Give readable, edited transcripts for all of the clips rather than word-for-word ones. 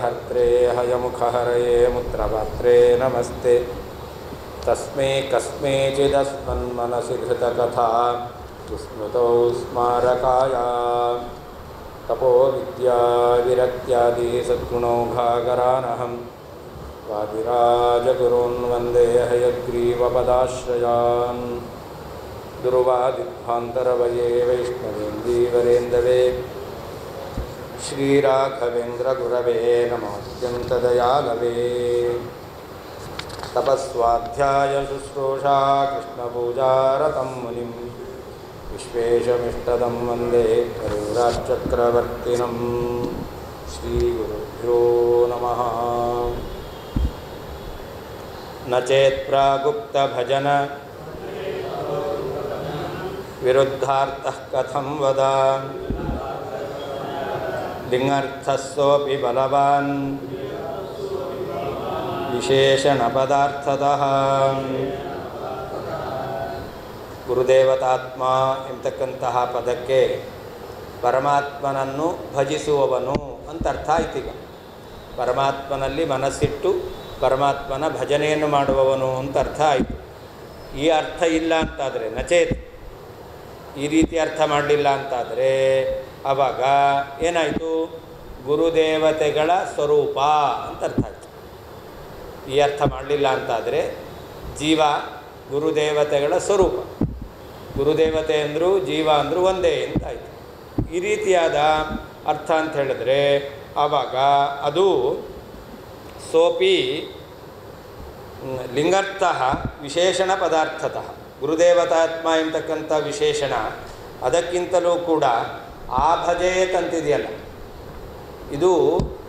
हर्त्रे हयमुखहरये मुत्रपात्रे नमस्ते तस्मै कस्मैचिदस्मन्मनसि धृतकथा विस्मृतौ स्मारकाय तपो विद्याविरक्त्यादि सद्गुणौघाकरानहं वादिराजगुरून् वन्दे हयग्रीवपदाश्रयान् दुर्वादिध्वान्तरवये वैष्णवेन्दीवरेन्दवे श्रीराघवेन्द्रगुरवे नमोऽत्यन्तदयालवे तपस्वाध्याय शुश्रूषा कृष्णपूजारतं मुनिं विश्वेशमिष्टदं वन्दे करुराचक्रवर्तिनं श्रीगुरुभ्यो नमः। न चेत्प्रागुप्तभजन विरुद्धार्थः कथं वद लिङ्गर्थस्सोऽपि बलवान् ವಿಶೇಷಣಪದಾರ್ಥತಃ. ಗುರುದೇವತಾತ್ಮ ಎಂಬತಕ್ಕಂತಹ ಪದಕ್ಕೆ ಪರಮಾತ್ಮನನ್ನು ಭಜಿಸುವವನು ಅಂತ ಅರ್ಥ ಆಯ್ತೀಗ. ಪರಮಾತ್ಮನಲ್ಲಿ ಮನಸ್ಸಿಟ್ಟು ಪರಮಾತ್ಮನ ಭಜನೆಯನ್ನು ಮಾಡುವವನು ಅಂತ ಅರ್ಥ ಆಯಿತು. ಈ ಅರ್ಥ ಇಲ್ಲ ಅಂತಾದರೆ ನಚೇತ್ ಈ ರೀತಿ ಅರ್ಥ ಮಾಡಲಿಲ್ಲ ಅಂತಾದರೆ ಆವಾಗ ಏನಾಯಿತು? ಗುರುದೇವತೆಗಳ ಸ್ವರೂಪ ಅಂತ ಅರ್ಥ ಆಯಿತು. ಈ ಅರ್ಥ ಮಾಡಲಿಲ್ಲ ಅಂತಾದರೆ ಜೀವ ಗುರುದೇವತೆಗಳ ಸ್ವರೂಪ, ಗುರುದೇವತೆ ಅಂದರೂ ಜೀವ ಅಂದರೂ ಒಂದೇ ಅಂತಾಯಿತು. ಈ ರೀತಿಯಾದ ಅರ್ಥ ಅಂತ ಹೇಳಿದ್ರೆ ಆವಾಗ ಅದು ಸೋಪಿ ಲಿಂಗರ್ಥ ವಿಶೇಷಣ ಪದಾರ್ಥತಃ. ಗುರುದೇವತಾತ್ಮ ಎಂಬತಕ್ಕಂಥ ವಿಶೇಷಣ ಅದಕ್ಕಿಂತಲೂ ಕೂಡ ಆ ಭಜೇತ್ ಅಂತಿದೆಯಲ್ಲ, ಇದು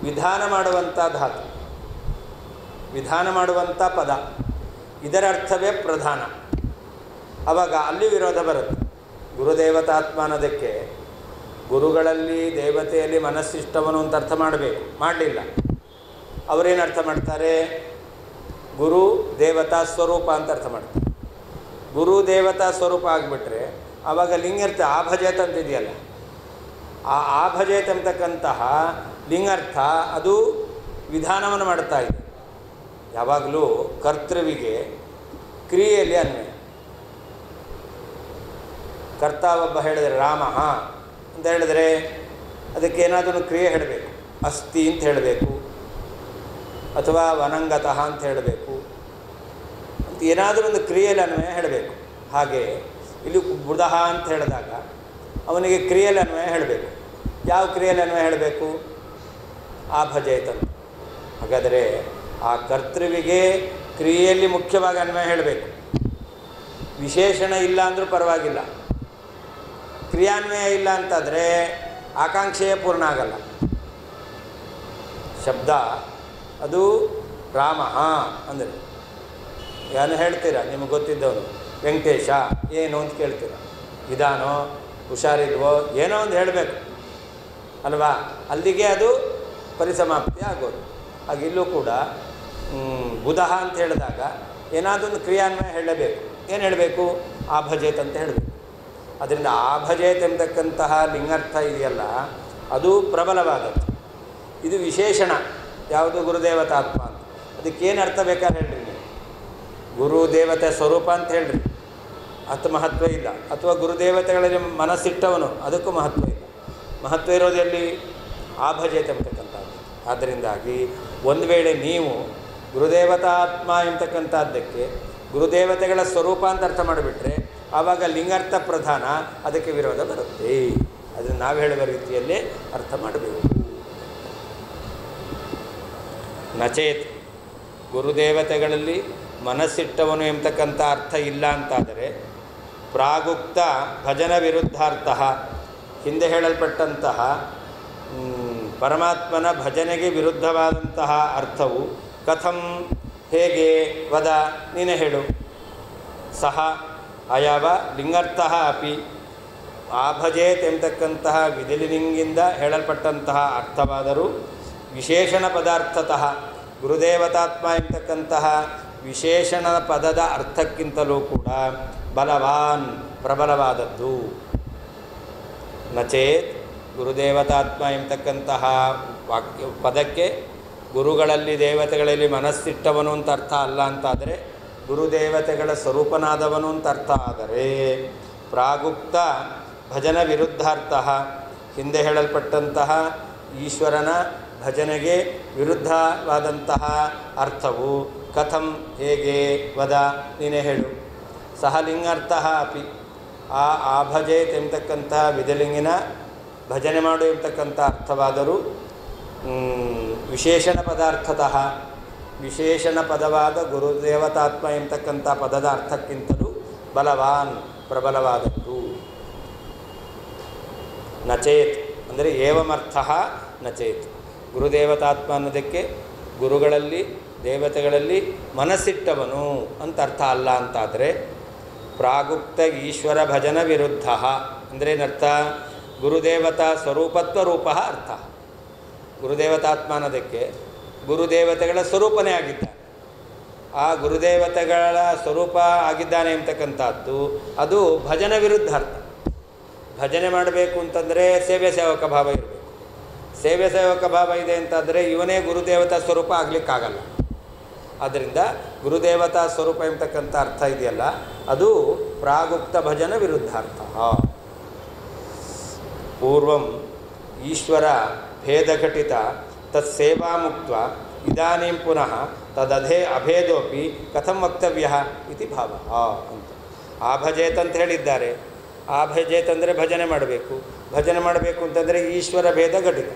ವಿಧಾನ ಮಾಡುವಂಥ ಧಾತು, ವಿಧಾನ ಮಾಡುವಂಥ ಪದ, ಇದರ ಅರ್ಥವೇ ಪ್ರಧಾನ. ಆವಾಗ ಅಲ್ಲಿ ವಿರೋಧ ಬರುತ್ತೆ. ಗುರುದೇವತಾತ್ಮ ಅನ್ನೋದಕ್ಕೆ ಗುರುಗಳಲ್ಲಿ ದೇವತೆಯಲ್ಲಿ ಮನಸ್ಸಿಷ್ಟವನು ಅಂತ ಅರ್ಥ ಮಾಡಬೇಕು, ಮಾಡಲಿಲ್ಲ. ಅವರೇನು ಅರ್ಥ ಮಾಡ್ತಾರೆ? ಗುರು ದೇವತಾ ಸ್ವರೂಪ ಅಂತ ಅರ್ಥ ಮಾಡ್ತಾರೆ. ಗುರು ದೇವತಾ ಸ್ವರೂಪ ಆಗಿಬಿಟ್ರೆ ಆವಾಗ ಲಿಂಗರ್ಥ ಆಭಜೇತ್ ಅಂತಿದೆಯಲ್ಲ, ಆ ಆಭಜೇತ್ ಅಂತಕ್ಕಂತಹ ಲಿಂಗರ್ಥ ಅದು ವಿಧಾನವನ್ನು ಮಾಡ್ತಾ ಇದೆ. ಯಾವಾಗಲೂ ಕರ್ತೃವಿಗೆ ಕ್ರಿಯೆಯಲ್ಲಿ ಅನ್ವಯ. ಕರ್ತ ಒಬ್ಬ ಹೇಳಿದರೆ ರಾಮ ಅಂತ ಹೇಳಿದ್ರೆ ಅದಕ್ಕೆ ಏನಾದರೂ ಕ್ರಿಯೆ ಹೇಳಬೇಕು. ಅಸ್ತಿ ಅಂತ ಹೇಳಬೇಕು, ಅಥವಾ ವನಂಗತಃ ಅಂತ ಹೇಳಬೇಕು, ಅಂತ ಏನಾದರೂ ಒಂದು ಕ್ರಿಯೆಯಲ್ಲಿ ಅನ್ವಯ ಹೇಳಬೇಕು. ಹಾಗೆ ಇಲ್ಲಿ ಬುಧಃ ಅಂತ ಹೇಳಿದಾಗ ಅವನಿಗೆ ಕ್ರಿಯೆಯಲ್ಲಿ ಅನ್ವಯ ಹೇಳಬೇಕು. ಯಾವ ಕ್ರಿಯೆಯಲ್ಲಿ ಅನ್ವಯ ಹೇಳಬೇಕು? ಆ ಭಜೇತಂತ. ಹಾಗಾದರೆ ಆ ಕರ್ತೃವಿಗೆ ಕ್ರಿಯೆಯಲ್ಲಿ ಮುಖ್ಯವಾಗಿ ಅನ್ವಯ ಹೇಳಬೇಕು. ವಿಶೇಷಣ ಇಲ್ಲ ಅಂದರೂ ಪರವಾಗಿಲ್ಲ, ಕ್ರಿಯಾನ್ವಯ ಇಲ್ಲ ಅಂತಾದರೆ ಆಕಾಂಕ್ಷೆಯೇ ಪೂರ್ಣ ಆಗಲ್ಲ. ಶಬ್ದ ಅದು ರಾಮ ಅಂದರೆ ಏನು ಹೇಳ್ತೀರಾ? ನಿಮಗೆ ಗೊತ್ತಿದ್ದವನು ವೆಂಕಟೇಶ ಏನು ಅಂತ ಕೇಳ್ತೀರ, ಇದಾನೋ ಹುಷಾರಿಲ್ವೋ ಏನೋ ಒಂದು ಹೇಳಬೇಕು ಅಲ್ವಾ? ಅಲ್ಲಿಗೆ ಅದು ಪರಿಸಮಾಪ್ತಿ ಆಗೋದು. ಹಾಗಿಲ್ಲೂ ಕೂಡ ಬುಧಃ ಅಂತ ಹೇಳಿದಾಗ ಏನಾದೊಂದು ಕ್ರಿಯಾನ್ವಯ ಹೇಳಬೇಕು. ಏನು ಹೇಳಬೇಕು? ಆಭಜೇತ್ ಅಂತ ಹೇಳಬೇಕು. ಅದರಿಂದ ಆಭಜೇತ್ ಎಂಬತಕ್ಕಂತಹ ಲಿಂಗರ್ಥ ಇದೆಯಲ್ಲ, ಅದು ಪ್ರಬಲವಾದದ್ದು. ಇದು ವಿಶೇಷಣ ಯಾವುದು? ಗುರುದೇವತಾತ್ಮ ಅಂತ. ಅದಕ್ಕೇನು ಅರ್ಥ ಬೇಕಾದ್ರೆ ಹೇಳ್ರಿ ನೀವು. ಗುರುದೇವತೆ ಸ್ವರೂಪ ಅಂತ ಹೇಳ್ರಿ, ಅಷ್ಟು ಮಹತ್ವ ಇಲ್ಲ. ಅಥವಾ ಗುರುದೇವತೆಗಳಲ್ಲಿ ಮನಸ್ಸಿಟ್ಟವನು, ಅದಕ್ಕೂ ಮಹತ್ವ ಇಲ್ಲ. ಮಹತ್ವ ಇರೋದೆಲ್ಲಿ? ಆಭಜೇತ್ ಎಂಬತಕ್ಕಂಥದ್ದು. ಆದ್ದರಿಂದಾಗಿ ಒಂದು ವೇಳೆ ನೀವು ಗುರುದೇವತಾತ್ಮ ಎಂಬತಕ್ಕಂಥದ್ದಕ್ಕೆ ಗುರುದೇವತೆಗಳ ಸ್ವರೂಪ ಅಂತ ಅರ್ಥ ಮಾಡಿಬಿಟ್ರೆ ಆವಾಗ ಲಿಂಗಾರ್ಥ ಪ್ರಧಾನ, ಅದಕ್ಕೆ ವಿರೋಧ ಬರುತ್ತೆ. ಅದನ್ನು ನಾವು ಹೇಳುವ ರೀತಿಯಲ್ಲೇ ಅರ್ಥ ಮಾಡಬೇಕು. ನಚೇತ್ ಗುರುದೇವತೆಗಳಲ್ಲಿ ಮನಸ್ಸಿಟ್ಟವನು ಎಂಬತಕ್ಕಂಥ ಅರ್ಥ ಇಲ್ಲ ಅಂತಾದರೆ ಪ್ರಾಗುಕ್ತ ಭಜನ ವಿರುದ್ಧಾರ್ಥ, ಹಿಂದೆ ಹೇಳಲ್ಪಟ್ಟಂತಹ ಪರಮಾತ್ಮನ ಭಜನೆಗೆ ವಿರುದ್ಧವಾದಂತಹ ಅರ್ಥವು ಕಥಂ ಹೇಗೆ ವದ ನೀನೇ ಹೇಳು. ಸಹ ಅಯವ ಲಿಂಗರ್ಥ ಅಪಿ ಆಭಜೇತ್ ಎಂಬತಕ್ಕಂತಹ ವಿಧಿಲಿಂಗಿಂದ ಹೇಳಲ್ಪಟ್ಟಂತಹ ಅರ್ಥವಾದರೂ ವಿಶೇಷಣ ಪದಾರ್ಥತಃ ಗುರುದೇವತಾತ್ಮ ಎಂಬತಕ್ಕಂತಹ ವಿಶೇಷಣ ಪದದ ಅರ್ಥಕ್ಕಿಂತಲೂ ಕೂಡ ಬಲವಾನ್ ಪ್ರಬಲವಾದದ್ದು. ನಚೇತ್ ಗುರುದೇವತಾತ್ಮ ಎಂಬತಕ್ಕಂತಹ ವಾಕ್ಯ ಪದಕ್ಕೆ ಗುರುಗಳಲ್ಲಿ ದೇವತೆಗಳಲ್ಲಿ ಮನಸ್ಸಿಟ್ಟವನು ಅಂತ ಅರ್ಥ ಅಲ್ಲ ಅಂತಾದರೆ, ಗುರುದೇವತೆಗಳ ಸ್ವರೂಪನಾದವನು ಅಂತ ಅರ್ಥ ಆದರೆ, ಪ್ರಾಗುಕ್ತ ಭಜನ ವಿರುದ್ಧಾರ್ಥ, ಹಿಂದೆ ಹೇಳಲ್ಪಟ್ಟಂತಹ ಈಶ್ವರನ ಭಜನೆಗೆ ವಿರುದ್ಧವಾದಂತಹ ಅರ್ಥವು ಕಥಂ ಹೇಗೆ ವದ ನೀನೇ ಹೇಳು. ಸಹ ಲಿಂಗಾರ್ಥ ಅಪಿ, ಆ ಭಜೇತ್ ಎಂಬತಕ್ಕಂಥ ವಿಧಲಿಂಗಿನ ಭಜನೆ ಮಾಡು ಎಂಬತಕ್ಕಂಥ ಅರ್ಥವಾದರೂ ವಿಶೇಷಣ ಪದಾರ್ಥತಃ, ವಿಶೇಷಣ ಪದವಾದ ಗುರುದೇವತಾತ್ಮ ಎಂಬತಕ್ಕಂಥ ಪದದ ಅರ್ಥಕ್ಕಿಂತಲೂ ಬಲವಾನ್ ಪ್ರಬಲವಾದದ್ದು. ನಚೇತ್ ಅಂದರೆ ಏವಮರ್ಥ ನಚೇತ್, ಗುರುದೇವತಾತ್ಮ ಅನ್ನೋದಕ್ಕೆ ಗುರುಗಳಲ್ಲಿ ದೇವತೆಗಳಲ್ಲಿ ಮನಸ್ಸಿಟ್ಟವನು ಅಂತ ಅರ್ಥ ಅಲ್ಲ ಅಂತಾದರೆ, ಪ್ರಾಗುಕ್ತ ಈಶ್ವರ ಭಜನ ವಿರುದ್ಧ ಅಂದರೆ ಏನರ್ಥ? ಗುರುದೇವತಾ ಸ್ವರೂಪತ್ವ ರೂಪ ಅರ್ಥ. ಗುರುದೇವತಾತ್ಮ ಅನ್ನೋದಕ್ಕೆ ಗುರುದೇವತೆಗಳ ಸ್ವರೂಪನೇ ಆಗಿದ್ದಾನೆ. ಆ ಗುರುದೇವತೆಗಳ ಸ್ವರೂಪ ಆಗಿದ್ದಾನೆ ಎಂಬತಕ್ಕಂಥದ್ದು ಅದು ಭಜನ ವಿರುದ್ಧ ಅರ್ಥ. ಭಜನೆ ಮಾಡಬೇಕು ಅಂತಂದರೆ ಸೇವೆ ಸೇವಕ ಭಾವ ಇರಬೇಕು. ಸೇವೆ ಸೇವಕ ಭಾವ ಇದೆ ಅಂತಂದರೆ ಇವನೇ ಗುರುದೇವತಾ ಸ್ವರೂಪ ಆಗಲಿಕ್ಕಾಗಲ್ಲ. ಆದ್ದರಿಂದ ಗುರುದೇವತಾ ಸ್ವರೂಪ ಎಂಬತಕ್ಕಂಥ ಅರ್ಥ ಇದೆಯಲ್ಲ, ಅದು ಪ್ರಾಗುಕ್ತ ಭಜನ ವಿರುದ್ಧಾರ್ಥ. ಪೂರ್ವಂ ಈಶ್ವರ ಭೇದಘಟಿತ ತತ್ಸೇವಾ ಮುಕ್ತ ಇದಾನೀಂ ಪುನಃ ತದಧೇ ಅಭೇದೋಪಿ ಕಥಂ ವಕ್ತವ್ಯ ಇತಿ ಭಾವ ಅಂತ. ಆ ಭಜೇತ್ ಅಂತ ಹೇಳಿದ್ದಾರೆ. ಆ ಭಜೇತ್ ಅಂದರೆ ಭಜನೆ ಮಾಡಬೇಕು. ಭಜನೆ ಮಾಡಬೇಕು ಅಂತಂದರೆ ಈಶ್ವರ ಭೇದ ಘಟಿತ,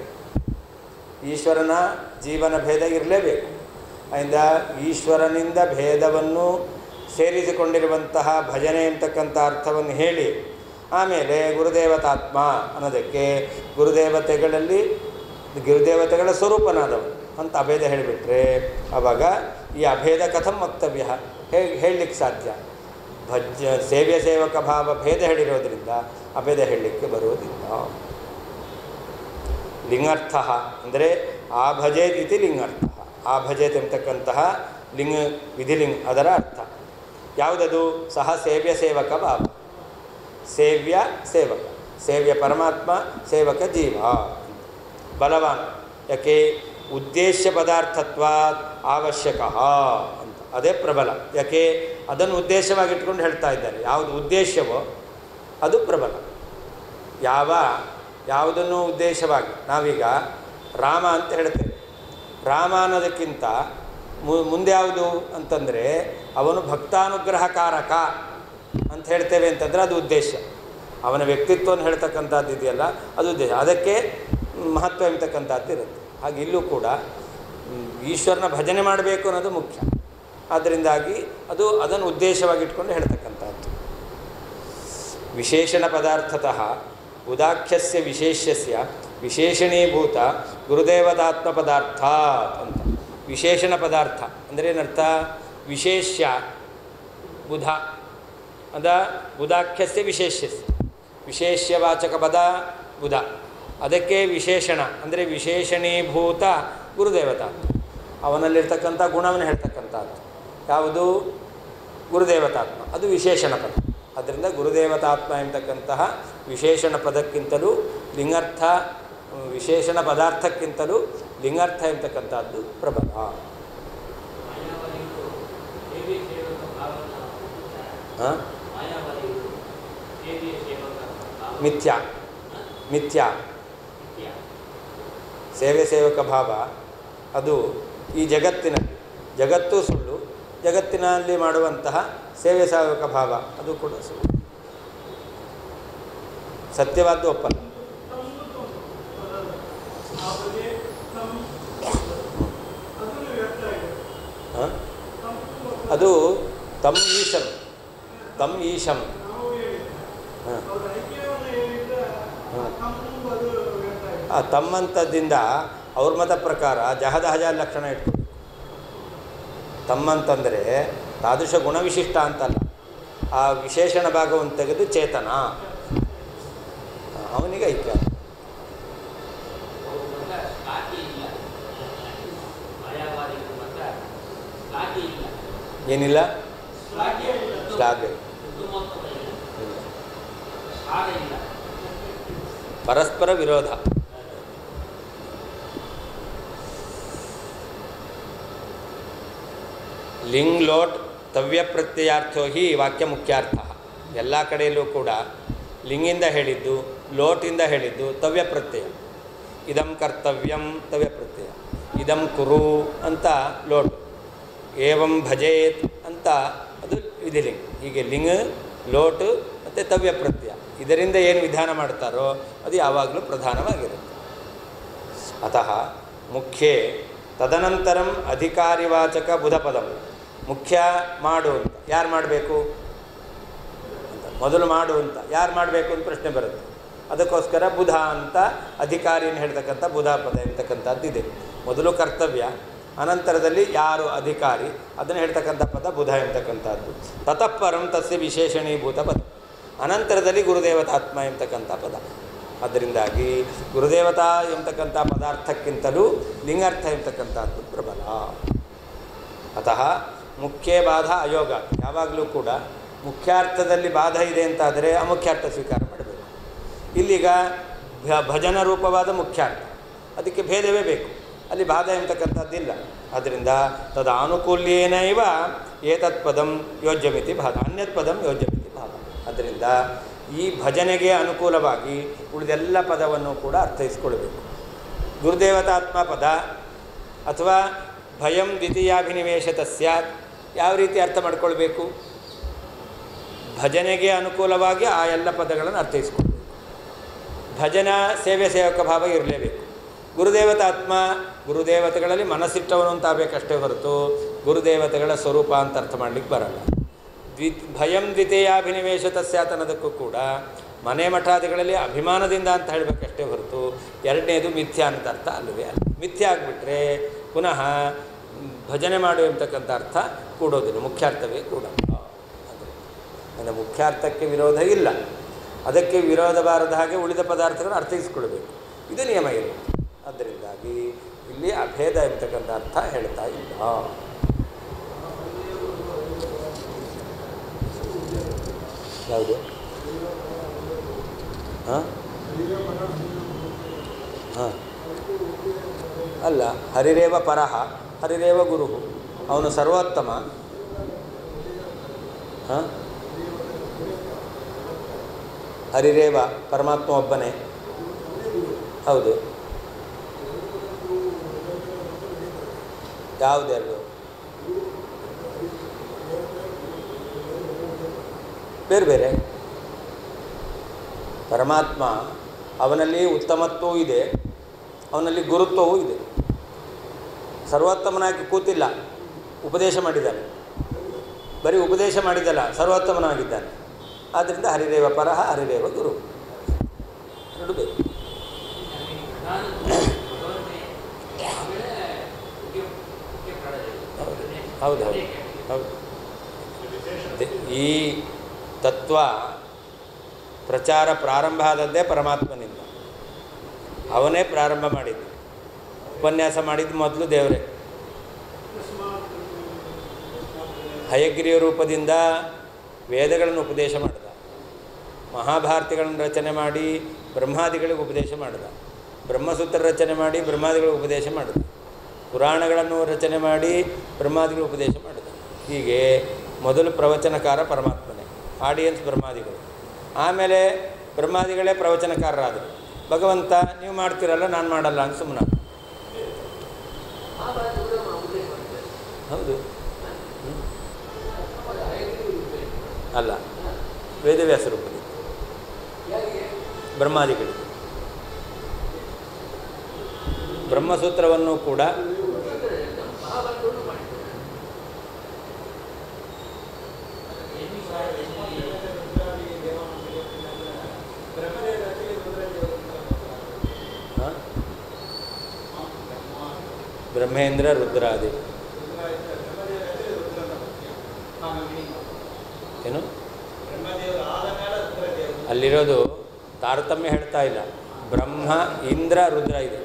ಈಶ್ವರನ ಜೀವನ ಭೇದ ಇರಲೇಬೇಕು. ಆದ್ದರಿಂದ ಈಶ್ವರನಿಂದ ಭೇದವನ್ನು ಸೇರಿಸಿಕೊಂಡಿರುವಂತಹ ಭಜನೆ ಎಂಬತಕ್ಕಂಥ ಅರ್ಥವನ್ನು ಹೇಳಿ ಆಮೇಲೆ ಗುರುದೇವತಾತ್ಮ ಅನ್ನೋದಕ್ಕೆ ಗುರುದೇವತೆಗಳ ಸ್ವರೂಪನಾದವನು ಅಂತ ಅಭೇದ ಹೇಳಿಬಿಟ್ರೆ ಆವಾಗ ಈ ಅಭೇದ ಕಥಂ ವಕ್ತವ್ಯ ಹೇಳಲಿಕ್ಕೆ ಸಾಧ್ಯ? ಸೇವ್ಯ ಸೇವಕ ಭಾವ ಭೇದ ಹೇಳಿರೋದ್ರಿಂದ ಅಭೇದ ಹೇಳಲಿಕ್ಕೆ ಬರುವುದಿಲ್ಲ. ಲಿಂಗಾರ್ಥ ಅಂದರೆ ಆ ಭಜೇತ್ ಇತಿ ಲಿಂಗಾರ್ಥ. ಆ ಭಜೇತ್ ಎಂಬತಕ್ಕಂತಹ ವಿಧಿಲಿಂಗ ಅದರ ಅರ್ಥ ಯಾವುದದು? ಸಹ ಸೇವ್ಯ ಸೇವಕ ಭಾವ. ಸೇವ್ಯ ಸೇವಕ, ಸೇವ್ಯ ಪರಮಾತ್ಮ, ಸೇವಕ ಜೀವ. ಬಲವಾನ್ ಯಾಕೆ? ಉದ್ದೇಶ್ಯ ಪದಾರ್ಥತ್ವ ಅವಶ್ಯಕ ಅಂತ, ಅದೇ ಪ್ರಬಲ. ಯಾಕೆ? ಅದನ್ನು ಉದ್ದೇಶವಾಗಿಟ್ಕೊಂಡು ಹೇಳ್ತಾ ಇದ್ದಾರೆ. ಯಾವುದು ಉದ್ದೇಶವೋ ಅದು ಪ್ರಬಲ. ಯಾವುದನ್ನು ಉದ್ದೇಶವಾಗಿ ನಾವೀಗ ರಾಮ ಅಂತ ಹೇಳ್ತೇವೆ. ರಾಮ ಅನ್ನೋದಕ್ಕಿಂತ ಮುಂದೆ ಯಾವುದು ಅಂತಂದರೆ ಅವನು ಭಕ್ತಾನುಗ್ರಹಕಾರಕ ಅಂತ ಹೇಳ್ತೇವೆ ಅಂತಂದರೆ ಅದು ಉದ್ದೇಶ. ಅವನ ವ್ಯಕ್ತಿತ್ವವನ್ನು ಹೇಳ್ತಕ್ಕಂಥದ್ದು ಇದೆಯಲ್ಲ ಅದು ಉದ್ದೇಶ, ಅದಕ್ಕೆ ಮಹತ್ವ ಎಂಬತಕ್ಕಂಥದ್ದು ಇರುತ್ತೆ. ಹಾಗೆ ಇಲ್ಲೂ ಕೂಡ ಈಶ್ವರನ ಭಜನೆ ಮಾಡಬೇಕು ಅನ್ನೋದು ಮುಖ್ಯ. ಆದ್ದರಿಂದಾಗಿ ಅದನ್ನು ಉದ್ದೇಶವಾಗಿಟ್ಕೊಂಡು ಹೇಳ್ತಕ್ಕಂಥದ್ದು. ವಿಶೇಷಣ ಪದಾರ್ಥತಃ ಉದಾಖ್ಯಸ್ಯ ವಿಶೇಷ್ಯಸ್ಯ ವಿಶೇಷಣೀಭೂತ ಗುರುದೇವತಾತ್ಮ ಪದಾರ್ಥ ಅಂತ. ವಿಶೇಷಣ ಪದಾರ್ಥ ಅಂದರೆ ಏನರ್ಥ? ವಿಶೇಷ್ಯ ಬುಧ ಬುಧಾಖ್ಯಸ್ಯ ವಿಶೇಷ್ಯಸ್ಯ, ವಿಶೇಷ್ಯವಾಚಕ ಪದ ಬುಧ, ಅದಕ್ಕೆ ವಿಶೇಷಣ ಅಂದರೆ ವಿಶೇಷಣೀಭೂತ ಗುರುದೇವತಾತ್ಮ. ಅವನಲ್ಲಿರ್ತಕ್ಕಂಥ ಗುಣವನ್ನು ಹೇಳ್ತಕ್ಕಂಥದ್ದು ಯಾವುದು? ಗುರುದೇವತಾತ್ಮ. ಅದು ವಿಶೇಷಣ ಪದ. ಆದ್ದರಿಂದ ಗುರುದೇವತಾತ್ಮ ಎಂಬತಕ್ಕಂತಹ ವಿಶೇಷಣ ಪದಕ್ಕಿಂತಲೂ ಲಿಂಗಾರ್ಥ, ವಿಶೇಷಣ ಪದಾರ್ಥಕ್ಕಿಂತಲೂ ಲಿಂಗಾರ್ಥ ಎಂಬತಕ್ಕಂಥದ್ದು ಪ್ರಬಲ. ಮಿಥ್ಯಾ ಮಿಥ್ಯಾ ಸೇವೆ ಸೇವಕ ಭಾವ ಅದು ಈ ಜಗತ್ತು ಸುಳ್ಳು, ಜಗತ್ತಿನಲ್ಲಿ ಮಾಡುವಂತಹ ಸೇವೆ ಸೇವಕ ಭಾವ ಅದು ಕೂಡ ಸುಳ್ಳು. ಸತ್ಯವಾದ್ದು ಒಪ್ಪಲ್ಲ. ಅದು ತಮ್ ಈಶಂ ತಮ್ಮಂಥದ್ದಿಂದ ಅವ್ರ ಮತ ಪ್ರಕಾರ ಜಹದಹಜ ಲಕ್ಷಣ ಇಟ್ಕೊಂಡು ತಮ್ಮಂತಂದರೆ ತಾದೃಶ ಗುಣವಿಶಿಷ್ಟ ಅಂತಲ್ಲ, ಆ ವಿಶೇಷಣ ಭಾಗವನ್ನು ತೆಗೆದು ಚೇತನ ಅವನಿಗೆ ಐಕ್ಯ. ಏನಿಲ್ಲ ಶ್ಲಾಘೆ ಪರಸ್ಪರ ವಿರೋಧ. ಲಿಂಗ್ ಲೋಟ್ ತವ್ಯ ಪ್ರತ್ಯಯಾರ್ಥೋ ಹಿ ವಾಕ್ಯ ಮುಖ್ಯಾರ್ಥ. ಎಲ್ಲ ಕಡೆಯಲ್ಲೂ ಕೂಡ ಲಿಂಗಿಂದ ಹೇಳಿದ್ದು, ಲೋಟಿಂದ ಹೇಳಿದ್ದು ತವ್ಯ ಪ್ರತ್ಯಯ. ಇದಂ ಕರ್ತವ್ಯಂ ತವ್ಯ ಪ್ರತ್ಯಯ, ಇದಂ ಕುರು ಅಂತ ಲೋಟ್, ಏವಂ ಭಜೇತ್ ಅಂತ ಅದು ವಿಧಿಲಿಂಗ್. ಹೀಗೆ ಲಿಂಗ್, ಲೋಟ್ ಮತ್ತು ತವ್ಯ ಪ್ರತ್ಯಯ ಇದರಿಂದ ಏನು ವಿಧಾನ ಮಾಡ್ತಾರೋ ಅದು ಯಾವಾಗಲೂ ಪ್ರಧಾನವಾಗಿರುತ್ತೆ. ಅತಃ ಮುಖ್ಯೇ ತದನಂತರಂ ಅಧಿಕಾರಿವಾಚಕ ಬುಧಪದಂ. ಮುಖ್ಯ ಮಾಡು ಅಂತ ಯಾರು ಮಾಡಬೇಕು ಅಂತ, ಮೊದಲು ಮಾಡು ಅಂತ ಯಾರು ಮಾಡಬೇಕು ಅಂತ ಪ್ರಶ್ನೆ ಬರುತ್ತೆ. ಅದಕ್ಕೋಸ್ಕರ ಬುಧ ಅಂತ ಅಧಿಕಾರಿಯನ್ನು ಹೇಳ್ತಕ್ಕಂಥ ಬುಧ ಪದ ಇರ್ತಕ್ಕಂಥದ್ದಿದೆ. ಮೊದಲು ಕರ್ತವ್ಯ, ಅನಂತರದಲ್ಲಿ ಯಾರು ಅಧಿಕಾರಿ ಅದನ್ನು ಹೇಳ್ತಕ್ಕಂಥ ಪದ ಬುಧ ಎಂಬತಕ್ಕಂಥದ್ದು. ತತಃಪರಂ ತಸ್ಯ ವಿಶೇಷಣೀಭೂತ ಪದ, ಅನಂತರದಲ್ಲಿ ಗುರುದೇವತಾತ್ಮ ಎಂಬತಕ್ಕಂಥ ಪದ. ಅದರಿಂದಾಗಿ ಗುರುದೇವತಾ ಎಂಬತಕ್ಕಂಥ ಪದಾರ್ಥಕ್ಕಿಂತಲೂ ಲಿಂಗಾರ್ಥ ಎಂಬತಕ್ಕಂಥದ್ದು ಪ್ರಬಲ. ಅತಃ ಮುಖ್ಯ ಬಾಧ ಅಯೋಗ. ಯಾವಾಗಲೂ ಕೂಡ ಮುಖ್ಯಾರ್ಥದಲ್ಲಿ ಬಾಧ ಇದೆ ಅಂತಾದರೆ ಅಮುಖ್ಯಾರ್ಥ ಸ್ವೀಕಾರ ಮಾಡಬೇಕು. ಇಲ್ಲೀಗ ಭಜನ ರೂಪವಾದ ಮುಖ್ಯಾರ್ಥ, ಅದಕ್ಕೆ ಭೇದವೇ ಬೇಕು, ಅಲ್ಲಿ ಬಾಧ ಎಂಬತಕ್ಕಂಥದ್ದಿಲ್ಲ. ಆದ್ದರಿಂದ ತದಾನುಕೂಲ್ಯೇನೈವ ಏತತ್ ಪದಂ ಯೋಜ್ಯಮಿತಿ ಭಾಗ, ಅನ್ಯತ್ ಪದಂ ಯೋಜ್ಯಮಿತಿ ಭಾಗ. ಆದ್ದರಿಂದ ಈ ಭಜನೆಗೆ ಅನುಕೂಲವಾಗಿ ಉಳಿದೆಲ್ಲ ಪದವನ್ನು ಕೂಡ ಅರ್ಥೈಸ್ಕೊಳ್ಬೇಕು. ಗುರುದೇವತಾತ್ಮ ಪದ ಅಥವಾ ಭಯಂ ದ್ವಿತೀಯಾಭಿನಿವೇಶತ ಸ್ಯಾತ್ ಯಾವ ರೀತಿ ಅರ್ಥ ಮಾಡ್ಕೊಳ್ಬೇಕು? ಭಜನೆಗೆ ಅನುಕೂಲವಾಗಿ ಆ ಎಲ್ಲ ಪದಗಳನ್ನು ಅರ್ಥೈಸ್ಕೊಳ್ಬೇಕು. ಭಜನಾ ಸೇವೆ ಸೇವಕ ಭಾವ ಇರಲೇಬೇಕು. ಗುರುದೇವತಾತ್ಮ ಗುರುದೇವತೆಗಳಲ್ಲಿ ಮನಸ್ಸಿಟ್ಟವನು ಅಂತ ಆಗಬೇಕಷ್ಟೇ ಹೊರತು ಗುರುದೇವತೆಗಳ ಸ್ವರೂಪ ಅಂತ ಅರ್ಥ ಮಾಡಲಿಕ್ಕೆ ಬರಲ್ಲ. ಭಯಂ ದ್ವಿತೀಯಾಭಿನಿವೇಶತ ಸ್ಯಾತ್ ಅನ್ನೋದಕ್ಕೂ ಕೂಡ ಮನೆ ಮಠಾದಿಗಳಲ್ಲಿ ಅಭಿಮಾನದಿಂದ ಅಂತ ಹೇಳಬೇಕಷ್ಟೇ ಹೊರತು ಎರಡನೇದು ಮಿಥ್ಯಾ ಅಂತ ಅರ್ಥ ಅಲ್ಲವೇ ಅಲ್ಲ. ಮಿಥ್ಯೆ ಆಗಿಬಿಟ್ರೆ ಪುನಃ ಭಜನೆ ಮಾಡು ಎಂಬತಕ್ಕಂಥ ಅರ್ಥ ಕೂಡೋದಿಲ್ಲ, ಮುಖ್ಯಾರ್ಥವೇ ಕೂಡಲ್ಲ. ಅಂದರೆ ಮುಖ್ಯಾರ್ಥಕ್ಕೆ ವಿರೋಧ ಇಲ್ಲ, ಅದಕ್ಕೆ ವಿರೋಧ ಬಾರದ ಹಾಗೆ ಉಳಿದ ಪದಾರ್ಥಗಳನ್ನು ಅರ್ಥೈಸಿಕೊಳ್ಬೇಕು, ಇದು ನಿಯಮ ಇಲ್ಲ. ಅದರಿಂದಾಗಿ ಇಲ್ಲಿ ಅಭೇದ ಎಂಬತಕ್ಕಂಥ ಅರ್ಥ ಹೇಳ್ತಾ ಇಲ್ಲ. ಯಾವುದು? ಹಾಂ ಹಾಂ ಅಲ್ಲ, ಹರಿರೇವ ಪರಹ ಹರಿರೇವ ಗುರು, ಅವನು ಸರ್ವೋತ್ತಮ. ಹಾಂ, ಹರಿರೇವ ಪರಮಾತ್ಮ ಒಬ್ಬನೇ, ಹೌದು. ಯಾವುದೆರಡು? ಬೇರೆ ಬೇರೆ. ಪರಮಾತ್ಮ ಅವನಲ್ಲಿ ಉತ್ತಮತ್ವವೂ ಇದೆ, ಅವನಲ್ಲಿ ಗುರುತ್ವವೂ ಇದೆ. ಸರ್ವೋತ್ತಮನಾಗಿ ಕೂತಿಲ್ಲ, ಉಪದೇಶ ಮಾಡಿದ್ದಾನೆ. ಬರೀ ಉಪದೇಶ ಮಾಡಿದ್ದಲ್ಲ, ಸರ್ವೋತ್ತಮನಾಗಿದ್ದಾನೆ. ಆದ್ದರಿಂದ ಹರಿರೇವ ಪರಹ ಹರಿರೇವ ಗುರು ಎರಡು ಬೇಕು. ಹೌದು ಹೌದು ಹೌದು. ಈ ತತ್ವ ಪ್ರಚಾರ ಪ್ರಾರಂಭ ಆದದ್ದೇ ಪರಮಾತ್ಮನಿಂದ. ಅವನೇ ಪ್ರಾರಂಭ ಮಾಡಿದ್ದು. ಉಪನ್ಯಾಸ ಮಾಡಿದ್ದು ಮೊದಲು ದೇವರೇ. ಹಯಗ್ರೀವ ರೂಪದಿಂದ ವೇದಗಳನ್ನು ಉಪದೇಶ ಮಾಡಿದ, ಮಹಾಭಾರತಿಗಳನ್ನು ರಚನೆ ಮಾಡಿ ಬ್ರಹ್ಮಾದಿಗಳಿಗೆ ಉಪದೇಶ ಮಾಡಿದ, ಬ್ರಹ್ಮಸೂತ್ರ ರಚನೆ ಮಾಡಿ ಬ್ರಹ್ಮಾದಿಗಳಿಗೆ ಉಪದೇಶ ಮಾಡಿದ, ಪುರಾಣಗಳನ್ನು ರಚನೆ ಮಾಡಿ ಬ್ರಹ್ಮಾದಿಗಳು ಉಪದೇಶ ಮಾಡಿದ. ಹೀಗೆ ಮೊದಲು ಪ್ರವಚನಕಾರ ಪರಮಾತ್ಮನೇ, ಆಡಿಯನ್ಸ್ ಬ್ರಹ್ಮಾದಿಗಳು. ಆಮೇಲೆ ಬ್ರಹ್ಮಾದಿಗಳೇ ಪ್ರವಚನಕಾರರಾದರು. ಭಗವಂತ ನೀವು ಮಾಡ್ತೀರಲ್ಲ, ನಾನು ಮಾಡಲ್ಲ ಅಂತ ಸುಮ್ಮನೆ. ಹೌದು ಅಲ್ಲ, ವೇದವ್ಯಾಸ ರೂಪದಲ್ಲಿ ಬ್ರಹ್ಮಾದಿಗಳಿಗೆ ಬ್ರಹ್ಮಸೂತ್ರವನ್ನು ಕೂಡ ಬ್ರಹ್ಮೇಂದ್ರ ರುದ್ರಾದಿ ಏನು ಅಲ್ಲಿರೋದು ತಾರತಮ್ಯ ಹೇಳ್ತಾ ಇಲ್ಲ. ಬ್ರಹ್ಮ ಇಂದ್ರ ರುದ್ರ ಇದೆ.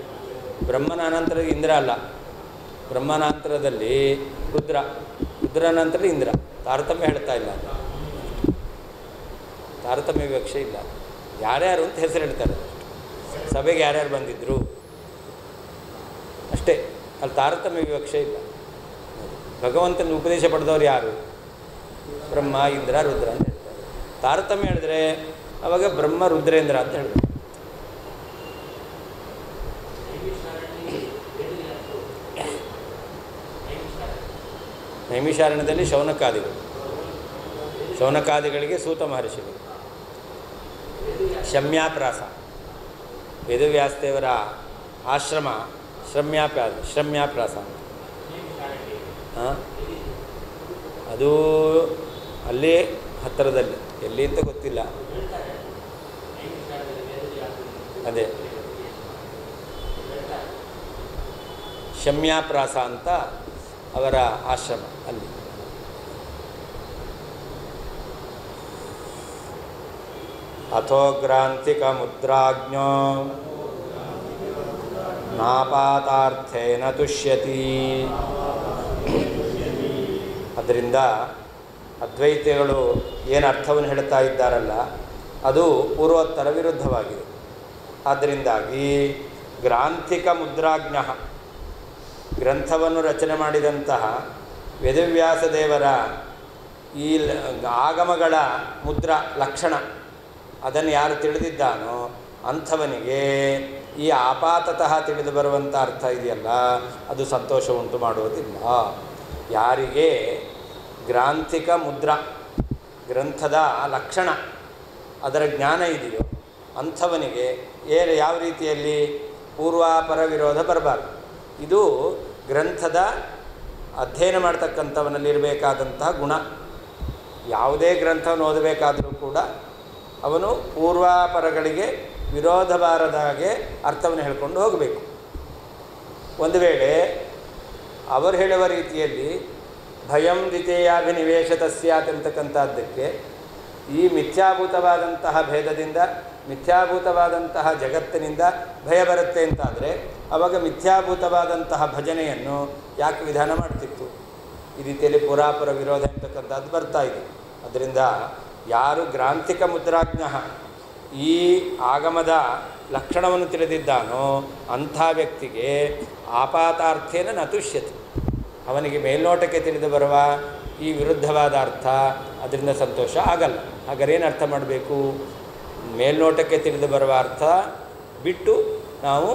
ಬ್ರಹ್ಮನ ಅನಂತರ ಇಂದ್ರ ಅಲ್ಲ, ಬ್ರಹ್ಮನಾಂತರದಲ್ಲಿ ರುದ್ರ, ರುದ್ರನಂತರ ಇಂದ್ರ. ತಾರತಮ್ಯ ಹೇಳ್ತಾ ಇಲ್ಲ, ತಾರತಮ್ಯ ವಿವಕ್ಷೆ ಇಲ್ಲ. ಯಾರ್ಯಾರು ಅಂತ ಹೆಸರು ಹೇಳ್ತಾರೆ. ಸಭೆಗೆ ಯಾರ್ಯಾರು ಬಂದಿದ್ದರು ಅಷ್ಟೇ. ಅಲ್ಲಿ ತಾರತಮ್ಯ ವಿವಕ್ಷೆ ಇಲ್ಲ. ಭಗವಂತನ ಉಪದೇಶ ಪಡೆದವ್ರು ಯಾರು? ಬ್ರಹ್ಮ, ಇಂದ್ರ, ರುದ್ರ ಅಂತ ಹೇಳ್ತಾರೆ. ತಾರತಮ್ಯ ಹೇಳಿದ್ರೆ ಅವಾಗ ಬ್ರಹ್ಮ, ರುದ್ರೇಂದ್ರ ಅಂತ ಹೇಳಿದ್ರು. ನೈಮಿಷಾರಣ್ಯದಲ್ಲಿ ಶೌನಕಾದಿಗಳಿಗೆ ಸೂತ ಮಹರ್ಷಿಗಳು. ಶಮ್ಯಾಪ್ರಾಸ ವೇದವ್ಯಾಸದೇವರ ಆಶ್ರಮ ಶ್ರಮ್ಯಾಪ್ರಾಸ ಅಂತ. ಅದು ಅಲ್ಲೇ ಹತ್ತಿರದಲ್ಲಿ, ಎಲ್ಲಿ ಅಂತ ಗೊತ್ತಿಲ್ಲ. ಅದೇ ಶಮ್ಯಾಪ್ರಾಸ ಅಂತ ಅವರ ಆಶ್ರಮ ಅಲ್ಲಿ. ಅಥೋಗ್ರಾಂತಿಕ ಮುದ್ರಾಜ್ಞೋ ನಾಪಾತಾರ್ಥೇನ ತುಷ್ಯತಿ. ಅದರಿಂದ ಅದ್ವೈತಿಗಳು ಏನು ಅರ್ಥವನ್ನು ಹೇಳ್ತಾ ಇದ್ದಾರಲ್ಲ ಅದು ಪೂರ್ವೋತ್ತರ ವಿರುದ್ಧವಾಗಿದೆ. ಆದ್ದರಿಂದಾಗಿ ಗ್ರಾಂಥಿಕ ಮುದ್ರಾಜ್ಞ, ಗ್ರಂಥವನ್ನು ರಚನೆ ಮಾಡಿದಂತಹ ವೇದವ್ಯಾಸ ದೇವರ ಈ ಆಗಮಗಳ ಮುದ್ರಾ ಲಕ್ಷಣ ಅದನ್ನು ಯಾರು ತಿಳಿದಿದ್ದಾನೋ ಅಂಥವನಿಗೆ ಈ ಆಪಾತತಃ ತಿಳಿದು ಬರುವಂಥ ಅರ್ಥ ಇದೆಯಲ್ಲ ಅದು ಸಂತೋಷ ಉಂಟು ಮಾಡುವುದಿಲ್ಲ. ಯಾರಿಗೆ ಗ್ರಾಂಥಿಕ ಮುದ್ರಾ ಗ್ರಂಥದ ಲಕ್ಷಣ ಅದರ ಜ್ಞಾನ ಇದೆಯೋ ಅಂಥವನಿಗೆ ಯಾವ ರೀತಿಯಲ್ಲಿ ಪೂರ್ವಾಪರ ವಿರೋಧ ಬರಬಾರ್ದು. ಇದು ಗ್ರಂಥದ ಅಧ್ಯಯನ ಮಾಡ್ತಕ್ಕಂಥವನಲ್ಲಿರಬೇಕಾದಂತಹ ಗುಣ. ಯಾವುದೇ ಗ್ರಂಥವನ್ನು ಓದಬೇಕಾದರೂ ಕೂಡ ಅವನು ಪೂರ್ವಾಪರಗಳಿಗೆ ವಿರೋಧ ಬಾರದ ಹಾಗೆ ಅರ್ಥವನ್ನು ಹೇಳ್ಕೊಂಡು ಹೋಗಬೇಕು. ಒಂದು ವೇಳೆ ಅವರು ಹೇಳುವ ರೀತಿಯಲ್ಲಿ ಭಯಂ ದ್ವಿತೀಯಾಭಿನಿವೇಶತಸ್ಯಾತ್ ಅಂತಕ್ಕಂಥದ್ದಕ್ಕೆ ಈ ಮಿಥ್ಯಾಭೂತವಾದಂತಹ ಭೇದದಿಂದ ಮಿಥ್ಯಾಭೂತವಾದಂತಹ ಜಗತ್ತಿನಿಂದ ಭಯ ಬರುತ್ತೆ ಅಂತಾದರೆ ಆವಾಗ ಮಿಥ್ಯಾಭೂತವಾದಂತಹ ಭಜನೆಯನ್ನು ಯಾಕೆ ವಿಧಾನ ಮಾಡ್ತಿತ್ತು? ಈ ರೀತಿಯಲ್ಲಿ ಪುರಾಪುರ ವಿರೋಧ ಅಂತಕ್ಕಂಥದ್ದು ಬರ್ತಾ ಇದೆ. ಅದರಿಂದ ಯಾರು ಗ್ರಾಂಥಿಕ ಮುದ್ರಾಜ್ಞ ಈ ಆಗಮದ ಲಕ್ಷಣವನ್ನು ತಿಳಿದಿದ್ದಾನೋ ಅಂಥ ವ್ಯಕ್ತಿಗೆ ಆಪಾತಾರ್ಥೇನ ನತುಷ್ಯತೆ, ಅವನಿಗೆ ಮೇಲ್ನೋಟಕ್ಕೆ ತಿಳಿದು ಬರುವ ಈ ವಿರುದ್ಧವಾದ ಅರ್ಥ ಅದರಿಂದ ಸಂತೋಷ ಆಗಲ್ಲ. ಹಾಗಾದ್ರೆ ಏನು ಅರ್ಥ ಮಾಡಬೇಕು? ಮೇಲ್ನೋಟಕ್ಕೆ ತಿಳಿದು ಬರುವ ಅರ್ಥ ಬಿಟ್ಟು ನಾವು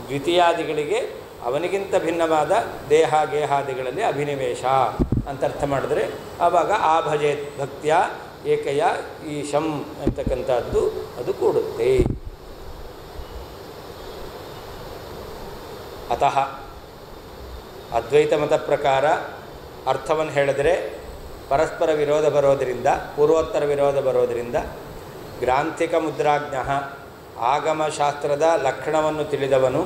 ದ್ವಿತೀಯಾದಿಗಳಿಗೆ ಅವನಿಗಿಂತ ಭಿನ್ನವಾದ ದೇಹ ಗೇಹಾದಿಗಳಲ್ಲಿ ಅಭಿನಿವೇಶ ಅಂತ ಅರ್ಥ ಮಾಡಿದ್ರೆ ಆವಾಗ ಆ ಭಕ್ತಿಯ ಏಕಯ ಈ ಶಂ ಅಂತಕ್ಕಂಥದ್ದು ಅದು ಕೂಡುತ್ತೆ. ಅತಃ ಅದ್ವೈತ ಮತ ಪ್ರಕಾರ ಅರ್ಥವನ್ನು ಹೇಳಿದರೆ ಪರಸ್ಪರ ವಿರೋಧ ಬರೋದರಿಂದ ಪೂರ್ವೋತ್ತರ ವಿರೋಧ ಬರೋದರಿಂದ ಗ್ರಾಂಥಿಕ ಮುದ್ರಾಜ್ಞ ಆಗಮಶಾಸ್ತ್ರದ ಲಕ್ಷಣವನ್ನು ತಿಳಿದವನು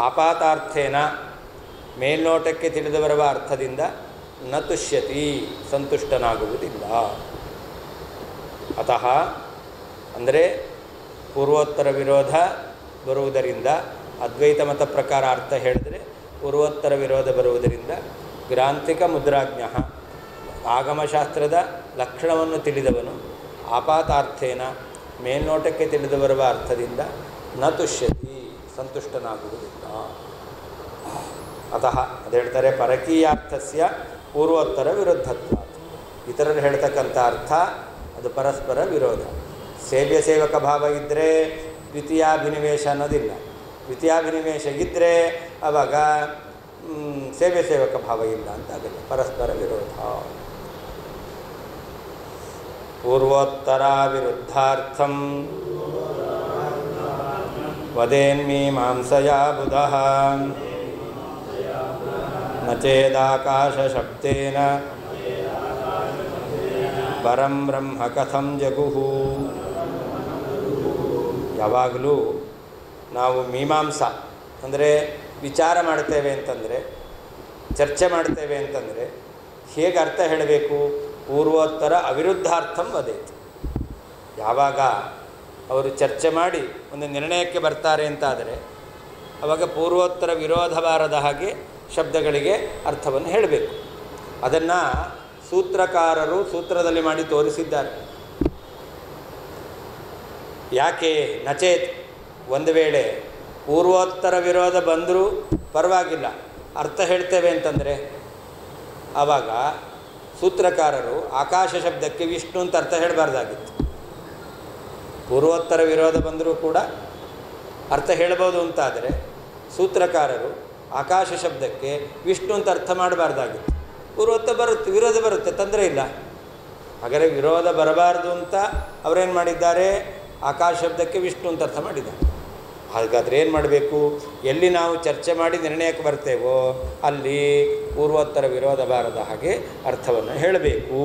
ಆಪಾತಾರ್ಥೇನ ಮೇಲ್ನೋಟಕ್ಕೆ ತಿಳಿದು ಬರುವ ಅರ್ಥದಿಂದ ನ ತುಷ್ಯತಿ ಸಂತುಷ್ಟನಾಗುವುದಿಲ್ಲ. ಅತಃ ಅಂದರೆ ಪೂರ್ವೋತ್ತರ ವಿರೋಧ ಬರುವುದರಿಂದ ಅದ್ವೈತ ಮತ ಪ್ರಕಾರ ಅರ್ಥ ಹೇಳಿದರೆ ಪೂರ್ವೋತ್ತರ ವಿರೋಧ ಬರುವುದರಿಂದ ಗ್ರಾಂಥಿಕ ಮುದ್ರಾಜ್ಞ ಆಗಮಶಾಸ್ತ್ರದ ಲಕ್ಷಣವನ್ನು ತಿಳಿದವನು ಆಪಾತಾರ್ಥೇನ ಮೇಲ್ನೋಟಕ್ಕೆ ತಿಳಿದು ಬರುವ ಅರ್ಥದಿಂದ ನ ತುಷ್ಯತಿ ಸಂತುಷ್ಟನಾಗುವುದಿಲ್ಲ. ಅತಃ ಅದು ಹೇಳ್ತಾರೆ ಪರಕೀಯಾರ್ಥಸ್ಯ ಪೂರ್ವೋತ್ತರ ವಿರುದ್ಧತ್ವ. ಇತರರು ಹೇಳ್ತಕ್ಕಂಥ ಅರ್ಥ ಅದು ಪರಸ್ಪರ ವಿರೋಧ. ಸೇವ್ಯ ಸೇವಕ ಭಾವ ಇದ್ದರೆ ದ್ವಿತೀಯಾಭಿನಿವೇಶ ಅನ್ನೋದಿಲ್ಲ. ದ್ವಿತೀಯಾಭಿನಿವೇಶ ಇದ್ದರೆ ಆವಾಗ ಸೇವ್ಯ ಸೇವಕ ಭಾವ ಇಲ್ಲ ಅಂತಾಗಲ್ಲ, ಪರಸ್ಪರ ವಿರೋಧ. ಪೂರ್ವೋತ್ತರ ವಿರುದ್ಧಾರ್ಥಂ ವದೇನ್ಮೀಮಾಂಸಯಾ ಬುಧಃ ನ ಚೇದಾಕಾಶಶಬ್ದೇನ ಪರಂ ಬ್ರಹ್ಮ ಕಥಂ ಜಗುಃ. ಯಾವಾಗಲೂ ನಾವು ಮೀಮಾಂಸಾ ಅಂದರೆ ವಿಚಾರ ಮಾಡ್ತೇವೆ ಅಂತಂದರೆ, ಚರ್ಚೆ ಮಾಡ್ತೇವೆ ಅಂತಂದರೆ ಹೇಗೆ ಅರ್ಥ ಹೇಳಬೇಕು? ಪೂರ್ವೋತ್ತರ ಅವಿರುದ್ಧಾರ್ಥಂ ವದೇತ್. ಯಾವಾಗ ಅವರು ಚರ್ಚೆ ಮಾಡಿ ಒಂದು ನಿರ್ಣಯಕ್ಕೆ ಬರ್ತಾರೆ ಅಂತಾದರೆ ಆವಾಗ ಪೂರ್ವೋತ್ತರ ವಿರೋಧ ಬಾರದ ಹಾಗೆ ಶಬ್ದಗಳಿಗೆ ಅರ್ಥವನ್ನು ಹೇಳಬೇಕು. ಅದನ್ನು ಸೂತ್ರಕಾರರು ಸೂತ್ರದಲ್ಲಿ ಮಾಡಿ ತೋರಿಸಿದ್ದಾರೆ. ಯಾಕೆ? ನಚೇತ್ ಒಂದು ವೇಳೆ ಪೂರ್ವೋತ್ತರ ವಿರೋಧ ಬಂದರೂ ಪರವಾಗಿಲ್ಲ, ಅರ್ಥ ಹೇಳ್ತೇವೆ ಅಂತಂದರೆ ಆವಾಗ ಸೂತ್ರಕಾರರು ಆಕಾಶ ಶಬ್ದಕ್ಕೆ ವಿಷ್ಣು ಅಂತ ಅರ್ಥ ಹೇಳಬಾರ್ದಾಗಿತ್ತು. ಪೂರ್ವೋತ್ತರ ವಿರೋಧ ಬಂದರೂ ಕೂಡ ಅರ್ಥ ಹೇಳ್ಬೋದು ಅಂತಾದರೆ ಸೂತ್ರಕಾರರು ಆಕಾಶ ಶಬ್ದಕ್ಕೆ ವಿಷ್ಣು ಅಂತ ಅರ್ಥ ಮಾಡಬಾರ್ದಾಗಿತ್ತು. ಪೂರ್ವೋತ್ತರ ಬರುತ್ತೆ, ವಿರೋಧ ಬರುತ್ತೆ, ತೊಂದರೆ ಇಲ್ಲ. ಹಾಗಾದರೆ ವಿರೋಧ ಬರಬಾರ್ದು ಅಂತ ಅವರೇನು ಮಾಡಿದ್ದಾರೆ, ಆಕಾಶ ಶಬ್ದಕ್ಕೆ ವಿಷ್ಣು ಅಂತ ಅರ್ಥ ಮಾಡಿದ್ದಾರೆ. ಹಾಗಾದರೆ ಏನು ಮಾಡಬೇಕು, ಎಲ್ಲಿ ನಾವು ಚರ್ಚೆ ಮಾಡಿ ನಿರ್ಣಯಕ್ಕೆ ಬರ್ತೇವೋ ಅಲ್ಲಿ ಪೂರ್ವೋತ್ತರ ವಿರೋಧ ಬಾರದ ಹಾಗೆ ಅರ್ಥವನ್ನು ಹೇಳಬೇಕು.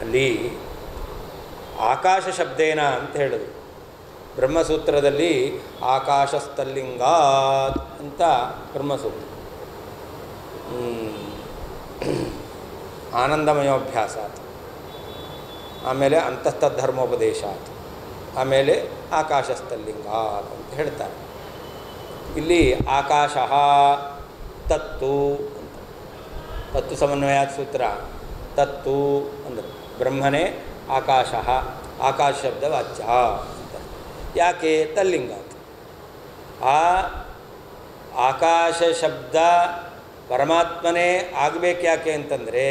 ಅಲ್ಲಿ ಆಕಾಶ ಶಬ್ದೇನ ಅಂತ ಹೇಳಿದ್ರು. ಬ್ರಹ್ಮಸೂತ್ರದಲ್ಲಿ ಆಕಾಶಸ್ಥಲಿಂಗಾತ್ ಅಂತ ಬ್ರಹ್ಮಸೂತ್ರ. ಆನಂದಮಯೋಭ್ಯಾಸಾತ್, ಆಮೇಲೆ ಅಂತಸ್ಥಧರ್ಮೋಪದೇಶಾತ್, ಆಮೇಲೆ ಆಕಾಶಸ್ಥಲಿಂಗಾತ್ ಅಂತ ಹೇಳ್ತಾರೆ. ಇಲ್ಲಿ ಆಕಾಶ ತತ್ತು ಅಂತ, ತತ್ತು ಸಮನ್ವಯಾತ್ ಸೂತ್ರ. ತತ್ತು ಅಂದರೆ ಬ್ರಹ್ಮನೇ ಆಕಾಶ, ಆಕಾಶ ಶಬ್ದ ವಾಚ್ಯ ಅಂತ. ಯಾಕೆ ತಲ್ಲಿಂಗಾತ್? ಆ ಆಕಾಶ ಶಬ್ದ ಪರಮಾತ್ಮನೇ ಆಗಬೇಕು. ಯಾಕೆ ಅಂತಂದರೆ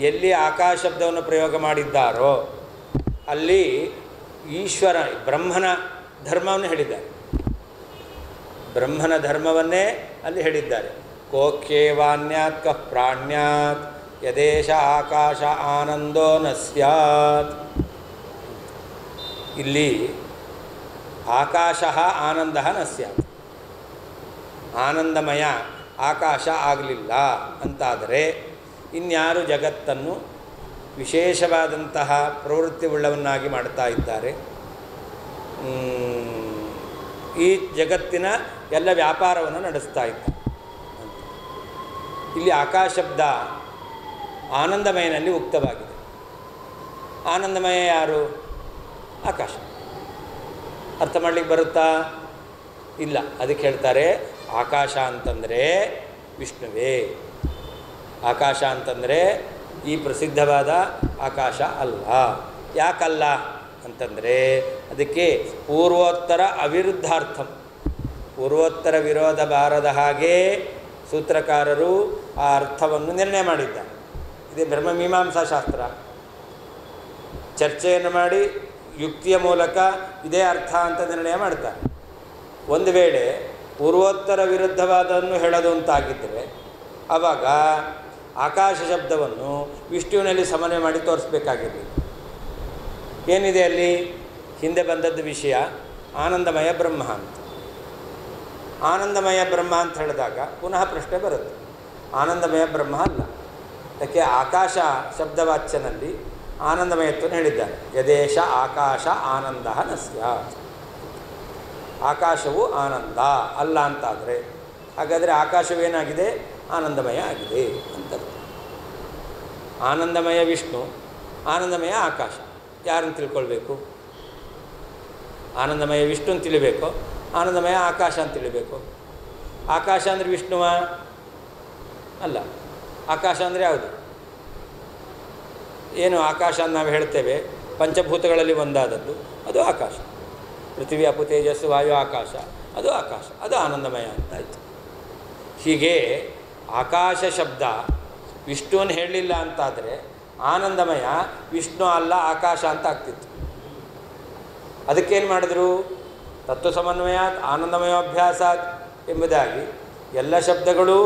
ಎಲ್ಲಿ ಆಕಾಶ ಶಬ್ದವನ್ನು ಪ್ರಯೋಗ ಮಾಡಿದ್ದಾರೋ ಅಲ್ಲಿ ಈಶ್ವರ ಬ್ರಹ್ಮನ ಧರ್ಮವನ್ನು ಹೇಳಿದ್ದಾರೆ. ಬ್ರಹ್ಮನ ಧರ್ಮವನ್ನೇ ಅಲ್ಲಿ ಹೇಳಿದ್ದಾರೆ. ಕೋಖ್ಯೇವಾನ್ಯಾತ್ ಕಃ ಪ್ರಾಣ್ಯಾತ್ ಯದೇಶ ಆಕಾಶ ಆನಂದೋ ನ ಸ್ಯಾತ್. ಇಲ್ಲಿ ಆಕಾಶ ಆನಂದ ನ ಸ್ಯಾತ್, ಆನಂದಮಯ ಆಕಾಶ ಆಗಲಿಲ್ಲ ಅಂತಾದರೆ ಇನ್ಯಾರು ಜಗತ್ತನ್ನು ವಿಶೇಷವಾದಂತಹ ಪ್ರವೃತ್ತಿ ಉಳ್ಳವನ್ನಾಗಿ ಮಾಡ್ತಾ ಇದ್ದಾರೆ? ಈ ಜಗತ್ತಿನ ಎಲ್ಲ ವ್ಯಾಪಾರವನ್ನು ನಡೆಸ್ತಾ ಇದ್ದಾರೆ. ಇಲ್ಲಿ ಆಕಾಶ ಶಬ್ದ ಆನಂದಮಯನಲ್ಲಿ ಉಕ್ತವಾಗಿದೆ. ಆನಂದಮಯ ಯಾರು? ಆಕಾಶ. ಅರ್ಥ ಮಾಡಲಿಕ್ಕೆ ಬರುತ್ತಾ? ಇಲ್ಲ. ಅದಕ್ಕೆ ಹೇಳ್ತಾರೆ ಆಕಾಶ ಅಂತಂದರೆ ವಿಷ್ಣುವೇ. ಆಕಾಶ ಅಂತಂದರೆ ಈ ಪ್ರಸಿದ್ಧವಾದ ಆಕಾಶ ಅಲ್ಲ. ಯಾಕಲ್ಲ ಅಂತಂದರೆ ಅದಕ್ಕೆ ಪೂರ್ವೋತ್ತರ ಅವಿರುದ್ಧಾರ್ಥಂ, ಪೂರ್ವೋತ್ತರ ವಿರೋಧ ಬಾರದ ಹಾಗೆ ಸೂತ್ರಕಾರರು ಆ ಅರ್ಥವನ್ನು ನಿರ್ಣಯ ಮಾಡಿದ್ದಾರೆ. ಇದೇ ಬ್ರಹ್ಮಮೀಮಾಂಸಾ ಶಾಸ್ತ್ರ. ಚರ್ಚೆಯನ್ನು ಮಾಡಿ ಯುಕ್ತಿಯ ಮೂಲಕ ಇದೇ ಅರ್ಥ ಅಂತ ನಿರ್ಣಯ ಮಾಡ್ತಾರೆ. ಒಂದು ವೇಳೆ ಪೂರ್ವೋತ್ತರ ವಿರುದ್ಧವಾದನ್ನು ಹೇಳೋದು ಅಂತಾಗಿದ್ದರೆ ಆವಾಗ ಆಕಾಶ ಶಬ್ದವನ್ನು ವಿಷ್ಣುವಿನಲ್ಲಿ ಸಮನ್ವಯ ಮಾಡಿ ತೋರಿಸ್ಬೇಕಾಗಿರಲಿ. ಏನಿದೆ ಅಲ್ಲಿ? ಹಿಂದೆ ಬಂದದ್ದು ವಿಷಯ ಆನಂದಮಯ ಬ್ರಹ್ಮ ಅಂತ. ಆನಂದಮಯ ಬ್ರಹ್ಮ ಅಂತ ಹೇಳಿದಾಗ ಪುನಃ ಪ್ರಶ್ನೆ ಬರುತ್ತೆ, ಆನಂದಮಯ ಬ್ರಹ್ಮ ಅಲ್ಲ. ಯಾಕೆ? ಆಕಾಶ ಶಬ್ದವಾಚ್ಯನಲ್ಲಿ ಆನಂದಮಯತ್ವವನ್ನು ಹೇಳಿದ್ದಾರೆ. ಯದೇಶ ಆಕಾಶ ಆನಂದ ನ ಸ್ಯಾತ್. ಆಕಾಶವು ಆನಂದ ಅಲ್ಲ ಅಂತಾದರೆ ಹಾಗಾದರೆ ಆಕಾಶವೇನಾಗಿದೆ? ಆನಂದಮಯ ಆಗಿದೆ ಅಂತ. ಆನಂದಮಯ ವಿಷ್ಣು, ಆನಂದಮಯ ಆಕಾಶ. ಯಾರನ್ನು ತಿಳ್ಕೊಳ್ಬೇಕು? ಆನಂದಮಯ ವಿಷ್ಣು ಅಂತ ತಿಳಿಬೇಕು, ಆನಂದಮಯ ಆಕಾಶ ಅಂತ ತಿಳಿಬೇಕು. ಆಕಾಶ ಅಂದರೆ ವಿಷ್ಣುವ? ಅಲ್ಲ. ಆಕಾಶ ಅಂದರೆ ಯಾವುದು? ಏನು ಆಕಾಶ ಅಂತ ನಾವು ಹೇಳ್ತೇವೆ, ಪಂಚಭೂತಗಳಲ್ಲಿ ಒಂದಾದದ್ದು, ಅದು ಆಕಾಶ. ಪೃಥ್ವಿ, ಅಪು, ತೇಜಸ್ಸು, ವಾಯು, ಆಕಾಶ, ಅದು ಆಕಾಶ, ಅದು ಆನಂದಮಯ ಅಂತಾಯಿತು. ಹೀಗೆ ಆಕಾಶ ಶಬ್ದ ವಿಷ್ಣುವನ್ನು ಹೇಳಲಿಲ್ಲ ಅಂತಾದರೆ ಆನಂದಮಯ ವಿಷ್ಣು ಅಲ್ಲ ಆಕಾಶ ಅಂತ ಆಗ್ತಿತ್ತು. ಅದಕ್ಕೇನು ಮಾಡಿದ್ರು? ತತ್ವ ಸಮನ್ವಯಾತ್ ಆನಂದಮಯೋಭ್ಯಾಸಾತ್ ಎಂಬುದಾಗಿ ಎಲ್ಲ ಶಬ್ದಗಳೂ